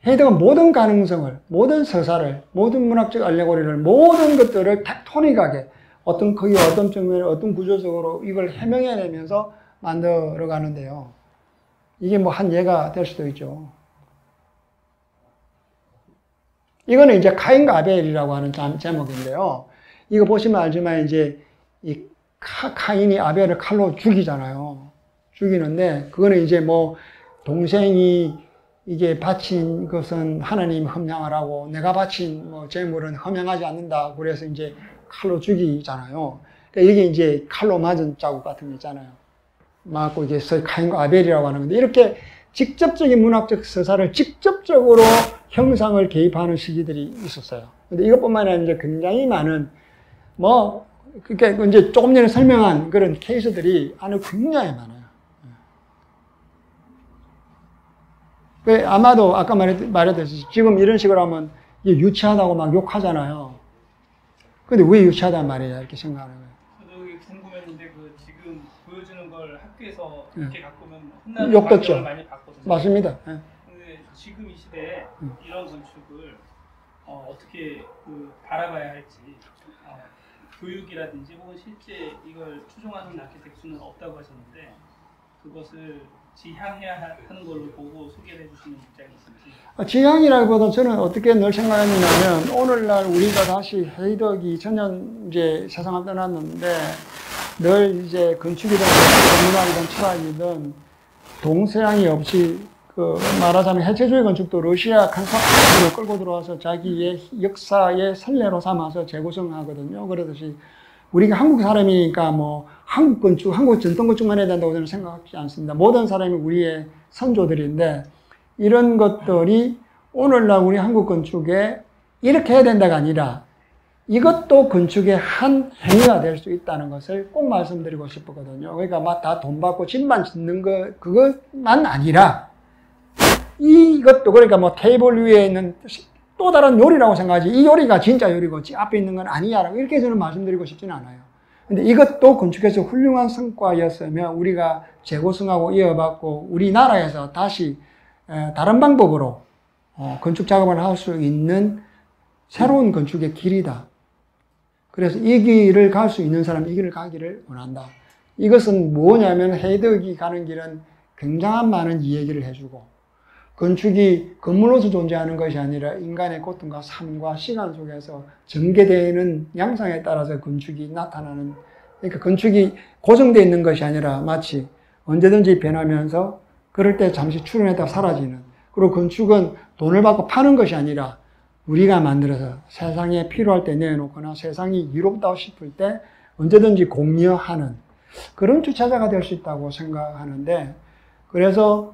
헤이덕은 모든 가능성을, 모든 서사를, 모든 문학적 알레고리를, 모든 것들을 텍토닉하게 어떤 크기, 어떤 측면에, 어떤 구조적으로 이걸 해명해내면서 만들어 가는데요. 이게 뭐 한 예가 될 수도 있죠. 이거는 이제 카인과 아벨이라고 하는 제목인데요. 이거 보시면 알지만 이제 이 카인이 아벨을 칼로 죽이잖아요. 죽이는데 그거는 이제 뭐 동생이 이게 바친 것은 하나님 흠양하라고 내가 바친 뭐 제물은 흠양하지 않는다. 그래서 이제 칼로 죽이잖아요. 그러니까 이게 이제 칼로 맞은 자국 같은 거 있잖아요. 맞고 이게 카인과 아벨이라고 하는 건데 이렇게 직접적인 문학적 서사를 직접적으로 형상을 개입하는 시기들이 있었어요. 근데 이것뿐만 아니라 이제 굉장히 많은 그러니까 이제 조금 전에 설명한 그런 케이스들이 안에 굉장히 많아요. 아마도 아까 말했듯이 지금 이런 식으로 하면 이게 유치하다고 막 욕하잖아요. 근데 왜 유치하단 말이야 이렇게 생각하는 거예요. 저도 이게 궁금했는데 지금 보여주는 걸 학교에서 이렇게 갖고 오면 혼나는 욕 듣죠. 광경을 많이 봤거든요. 맞습니다. 근데 지금 이 시대에 이런 건축을 어떻게 바라봐야 할지 교육이라든지 혹은 실제 이걸 추종하는 아키텍트는 없다고 하셨는데 그것을 지향해야 하는 걸로 보고 소개를 해주시는 입장이 있는지. 지향이라기보다 저는 어떻게 늘 생각했냐면 오늘날 우리가 다시 헤이덕이 전년 이제 세상을 떠났는데 늘 이제 건축이든 문학이든 철학이든 동서양이 없이 말하자면 해체주의 건축도 러시아 칸사를 끌고 들어와서 자기의 역사의 선례로 삼아서 재구성하거든요. 그러듯이 우리가 한국 사람이니까 뭐 한국 건축, 한국 전통 건축만 해야 된다고 저는 생각하지 않습니다. 모든 사람이 우리의 선조들인데 이런 것들이 오늘날 우리 한국 건축에 이렇게 해야 된다가 아니라 이것도 건축의 한 행위가 될 수 있다는 것을 꼭 말씀드리고 싶거든요. 그러니까 막 다 돈 받고 집만 짓는 그것만 아니라 이것도 그러니까 뭐 테이블 위에 있는 또 다른 요리라고 생각하지 이 요리가 진짜 요리고 앞에 있는 건 아니야라고 이렇게 저는 말씀드리고 싶지는 않아요. 근데 이것도 건축에서 훌륭한 성과였으며 우리가 재구성하고 이어받고 우리나라에서 다시 다른 방법으로 건축 작업을 할 수 있는 새로운 건축의 길이다. 그래서 이 길을 갈 수 있는 사람이 이 길을 가기를 원한다. 이것은 뭐냐면 헤이덕이 가는 길은 굉장한 많은 이야기를 해주고 건축이 건물로서 존재하는 것이 아니라 인간의 고통과 삶과 시간 속에서 전개되는 양상에 따라서 건축이 나타나는 그러니까 건축이 고정되어 있는 것이 아니라 마치 언제든지 변하면서 그럴 때 잠시 출현했다 사라지는 그리고 건축은 돈을 받고 파는 것이 아니라 우리가 만들어서 세상에 필요할 때 내놓거나 세상이 이롭다 싶을 때 언제든지 공유하는 그런 주체자가 될 수 있다고 생각하는데 그래서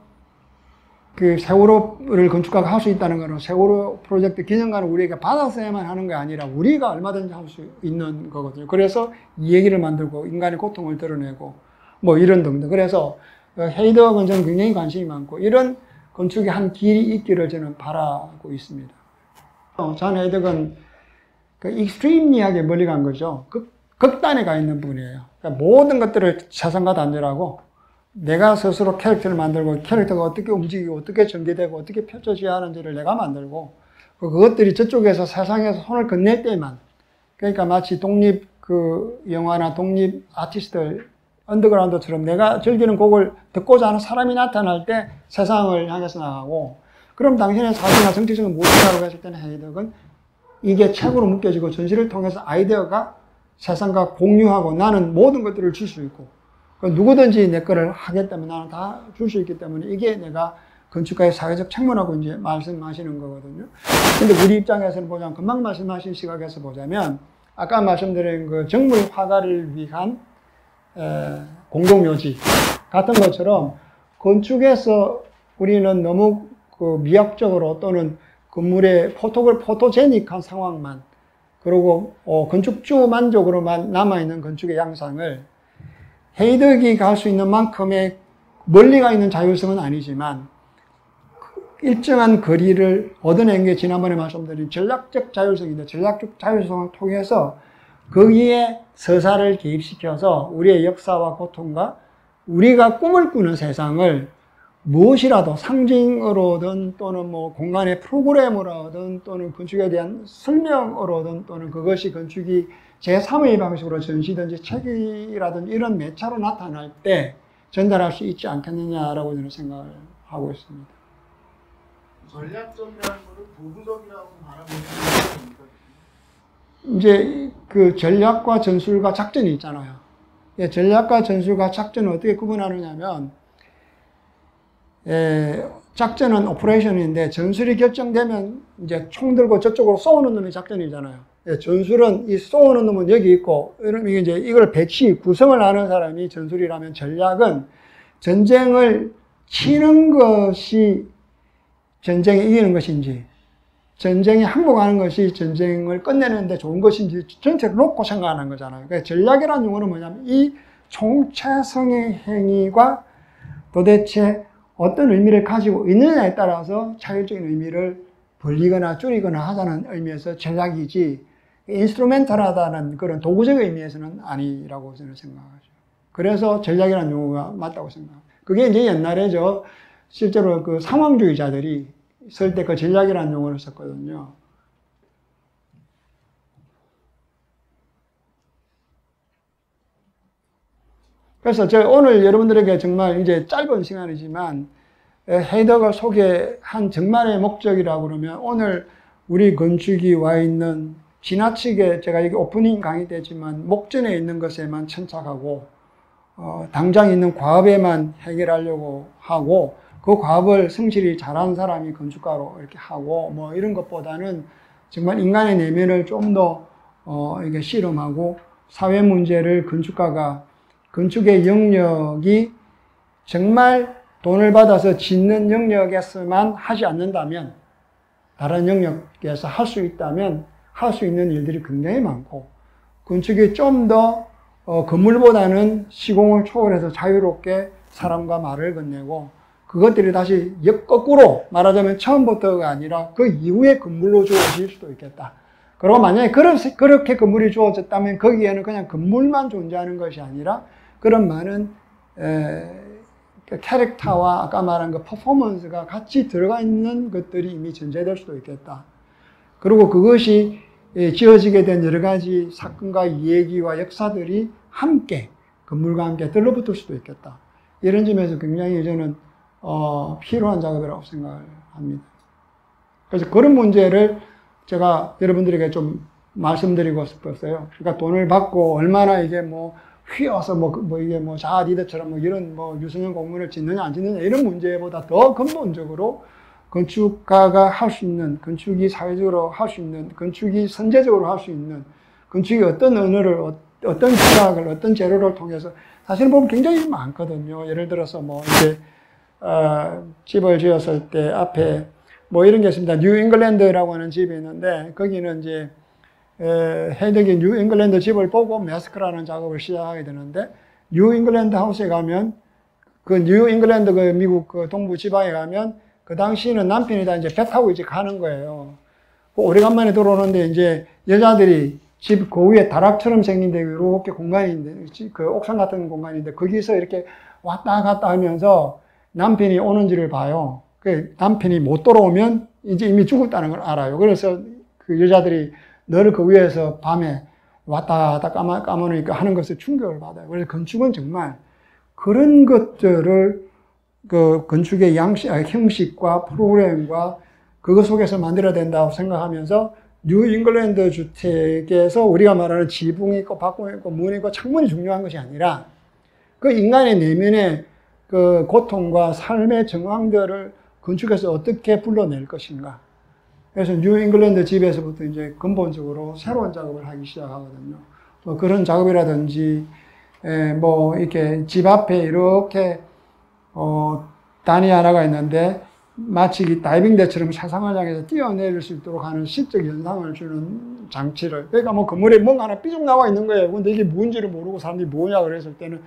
그 세월호를 건축가가 할 수 있다는 것은 세월호 프로젝트 기념관을 우리가 받았어야만 하는 게 아니라 우리가 얼마든지 할 수 있는 거거든요. 그래서 이 얘기를 만들고 인간의 고통을 드러내고 뭐 이런 등등. 그래서 헤이덕은 저는 굉장히 관심이 많고 이런 건축의 한 길이 있기를 저는 바라고 있습니다. 잔 헤이덕은 그 익스트림리하게 멀리 간 거죠. 극단에 가 있는 분이에요. 그러니까 모든 것들을 세상과 단절하고 내가 스스로 캐릭터를 만들고 캐릭터가 어떻게 움직이고 어떻게 전개되고 어떻게 펼쳐져야 하는지를 내가 만들고 그것들이 저쪽에서 세상에서 손을 건넬 때만 그러니까 마치 독립 영화나 독립 아티스트들 언더그라운드처럼 내가 즐기는 곡을 듣고자 하는 사람이 나타날 때 세상을 향해서 나가고 그럼 당신의 사회나 정치적인 무엇이라고 했을 때는 헤이덕은 이게 책으로 묶여지고 전시를 통해서 아이디어가 세상과 공유하고 나는 모든 것들을 줄 수 있고 누구든지 내 거를 하겠다면 나는 다 줄 수 있기 때문에 이게 내가 건축가의 사회적 책무라고 이제 말씀하시는 거거든요. 근데 우리 입장에서는 보자면 금방 말씀하신 시각에서 보자면 아까 말씀드린 그 정물 화가를 위한 공동묘지 같은 것처럼 건축에서 우리는 너무 그 미학적으로 또는 건물의 포토제닉한 상황만 그리고 건축주 만족으로만 남아있는 건축의 양상을 헤이덕이 갈 수 있는 만큼의 멀리 가 있는 자율성은 아니지만 일정한 거리를 얻어낸 게 지난번에 말씀드린 전략적 자율성인데 전략적 자율성을 통해서 거기에 서사를 개입시켜서 우리의 역사와 고통과 우리가 꿈을 꾸는 세상을 무엇이라도 상징으로든 또는 뭐 공간의 프로그램으로든 또는 건축에 대한 설명으로든 또는 그것이 건축이 제3의 방식으로 전시든지 책이라든지 이런 매체로 나타날 때 전달할 수 있지 않겠느냐라고 저는 생각을 하고 있습니다. 전략전이라는 것을 도구적이라고 바라보는 겁니까? 이제 그 전략과 전술과 작전이 있잖아요. 예, 전략과 전술과 작전을 어떻게 구분하느냐면, 작전은 오퍼레이션인데 전술이 결정되면 이제 총 들고 저쪽으로 쏘는 놈이 작전이잖아요. 예, 전술은 이 쏘는 놈은 여기 있고, 이제 이걸 구성을 하는 사람이 전술이라면, 전략은 전쟁을 치는 것이 전쟁에 이기는 것인지, 전쟁에 항복하는 것이 전쟁을 끝내는데 좋은 것인지 전체를 놓고 생각하는 거잖아요. 그러니까 전략이라는 용어는 뭐냐면 이 총체성의 행위가 도대체 어떤 의미를 가지고 있느냐에 따라서 차별적인 의미를 벌리거나 줄이거나 하자는 의미에서 전략이지, 인스트루멘탈하다는 그런 도구적 의미에서는 아니라고 저는 생각하죠. 그래서 전략이라는 용어가 맞다고 생각합니다. 그게 이제 옛날에 실제로 그 상황주의자들이 쓸 때 그 전략이라는 용어를 썼거든요. 그래서 제가 오늘 여러분들에게 정말 이제 짧은 시간이지만 헤이더가 소개한 정말의 목적이라고 그러면, 오늘 우리 건축이 와 있는 지나치게 제가 이게 오프닝 강의 때지만 목전에 있는 것에만 천착하고 당장 있는 과업에만 해결하려고 하고, 그 과업을 성실히 잘한 사람이 건축가로 이렇게 하고 뭐 이런 것보다는 정말 인간의 내면을 좀 더 이게 실험하고, 사회 문제를 건축의 영역이 정말 돈을 받아서 짓는 영역에서만 하지 않는다면, 다른 영역에서 할 수 있다면 할 수 있는 일들이 굉장히 많고, 건축이 좀 더 건물보다는 시공을 초월해서 자유롭게 사람과 말을 건네고, 그것들이 다시 거꾸로 말하자면 처음부터가 아니라 그 이후에 건물로 주어질 수도 있겠다. 그리고 만약에 그렇게 건물이 주어졌다면 거기에는 그냥 건물만 존재하는 것이 아니라 그런 많은 캐릭터와 아까 말한 그 퍼포먼스가 같이 들어가 있는 것들이 이미 전제될 수도 있겠다. 그리고 그것이 지어지게 된 여러 가지 사건과 얘기와 역사들이 함께, 건물과 함께 들러붙을 수도 있겠다. 이런 점에서 굉장히 저는 필요한 작업이라고 생각을 합니다. 그래서 그런 문제를 제가 여러분들에게 좀 말씀드리고 싶었어요. 그러니까 돈을 받고 얼마나 이게 휘어서 이게 자아리더처럼 이런 유선형 공문을 짓느냐 안 짓느냐 이런 문제보다 더 근본적으로 건축가가 할 수 있는, 건축이 사회적으로 할 수 있는, 건축이 선제적으로 할 수 있는, 건축이 어떤 언어를, 어떤 철학을, 어떤 재료를 통해서 사실 보면 굉장히 많거든요. 예를 들어서 이제 집을 지었을 때 앞에 이런 게 있습니다. 뉴 잉글랜드라고 하는 집이 있는데, 거기는 이제 헤이덕이 뉴 잉글랜드 집을 보고 매스크라는 작업을 시작하게 되는데, 뉴 잉글랜드 하우스에 가면, 그 뉴 잉글랜드 그 미국 그 동부 지방에 가면 그 당시에는 남편이 다 이제 배 타고 이제 가는 거예요. 오래간만에 들어오는데 이제 여자들이 집 그 위에 다락처럼 생긴데 이렇게 공간인데, 그 옥상 같은 공간인데 거기서 이렇게 왔다 갔다 하면서 남편이 오는지를 봐요. 그 남편이 못 돌아오면 이제 이미 죽었다는 걸 알아요. 그래서 그 여자들이 늘 그 위에서 밤에 왔다 갔다 까마니까 하는 것에 충격을 받아요. 그래서 건축은 정말 그런 것들을 그 건축의 형식과 프로그램과 그것 속에서 만들어야 된다고 생각하면서, 뉴 잉글랜드 주택에서 우리가 말하는 지붕이 있고 밭공이 있고 문이 있고 창문이 중요한 것이 아니라 그 인간의 내면의 그 고통과 삶의 정황들을 건축에서 어떻게 불러낼 것인가. 그래서 뉴 잉글랜드 집에서부터 이제 근본적으로 새로운 작업을 하기 시작하거든요. 그런 작업이라든지, 이렇게 집 앞에 이렇게, 단이 하나가 있는데 마치 다이빙대처럼 세상을 향해서 뛰어내릴 수 있도록 하는 시적 연상을 주는 장치를, 그러니까 건물에 뭔가 하나 삐죽 나와 있는 거예요. 근데 이게 뭔지를 모르고 사람들이 뭐냐 그랬을 때는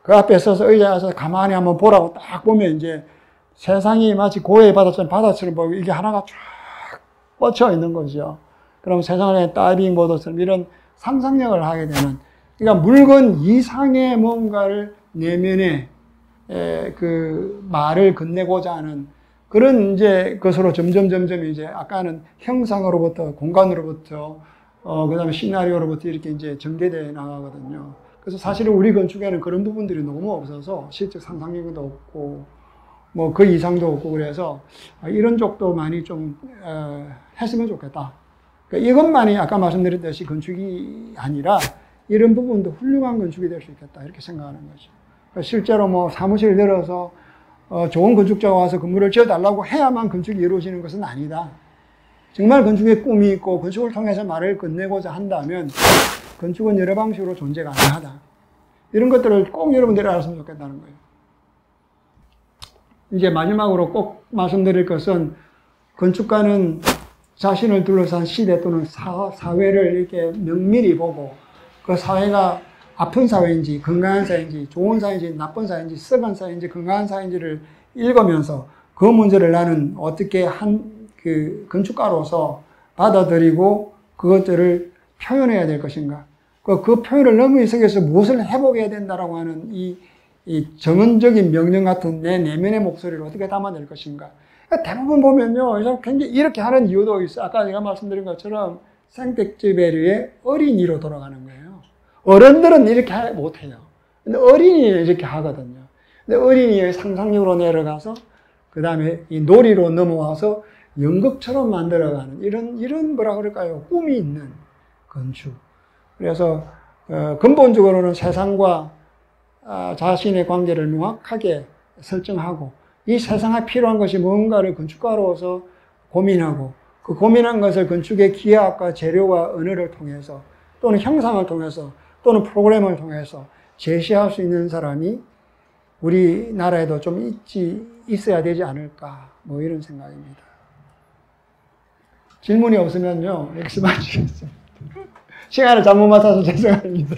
그 앞에 서서 의자에 와서 가만히 한번 보라고 딱 보면 이제 세상이 마치 고해의 바다처럼 보이고 이게 하나가 쫙 뻗쳐 있는 거죠. 그럼 세상에 다이빙 보드처럼 이런 상상력을 하게 되는, 그러니까 물건 이상의 뭔가를 내면에 그 말을 건네고자 하는 그런 이제 것으로 점점 이제 아까는 형상으로부터 공간으로부터 그 다음에 시나리오로부터 이렇게 이제 전개되어 나가거든요. 그래서 사실은 우리 건축에는 그런 부분들이 너무 없어서 실제 상상력도 없고 뭐 그 이상도 없고 그래서 이런 쪽도 많이 좀 했으면 좋겠다. 그러니까 이것만이 아까 말씀드렸듯이 건축이 아니라 이런 부분도 훌륭한 건축이 될 수 있겠다 이렇게 생각하는 거죠. 그러니까 실제로 뭐 사무실을 들어서 좋은 건축자가 와서 건물을 지어달라고 해야만 건축이 이루어지는 것은 아니다. 정말 건축에 꿈이 있고 건축을 통해서 말을 끝내고자 한다면 건축은 여러 방식으로 존재 가능하다. 이런 것들을 꼭 여러분들이 알았으면 좋겠다는 거예요. 이제 마지막으로 꼭 말씀드릴 것은 건축가는 자신을 둘러싼 시대 또는 사회를 이렇게 면밀히 보고 그 사회가 아픈 사회인지 건강한 사회인지 좋은 사회인지 나쁜 사회인지 썩은 사회인지 건강한 사회인지를 읽으면서 그 문제를 나는 어떻게 그 건축가로서 받아들이고 그것들을 표현해야 될 것인가. 그 표현을 넘어서기 위해서 무엇을 해보게 된다라고 하는 이 정언적인 명령 같은 내 내면의 목소리를 어떻게 담아낼 것인가. 그러니까 대부분 보면요, 굉장히 이렇게 하는 이유도 있어요. 아까 제가 말씀드린 것처럼 생텍쥐베리의 어린이로 돌아가는 거예요. 어른들은 이렇게 못해요. 근데 어린이는 이렇게 하거든요. 근데 어린이의 상상력으로 내려가서 그 다음에 이 놀이로 넘어와서 연극처럼 만들어가는 이런 뭐라 그럴까요? 꿈이 있는 건축. 그래서 근본적으로는 세상과 자신의 관계를 명확하게 설정하고 이 세상에 필요한 것이 뭔가를 건축가로서 고민하고 그 고민한 것을 건축의 기하학과 재료와 언어를 통해서 또는 형상을 통해서 또는 프로그램을 통해서 제시할 수 있는 사람이 우리나라에도 좀 있어야 되지 않을까 뭐 이런 생각입니다. 질문이 없으면요 여기서 마치겠습니다. 시간을 잘못 맞춰서 죄송합니다.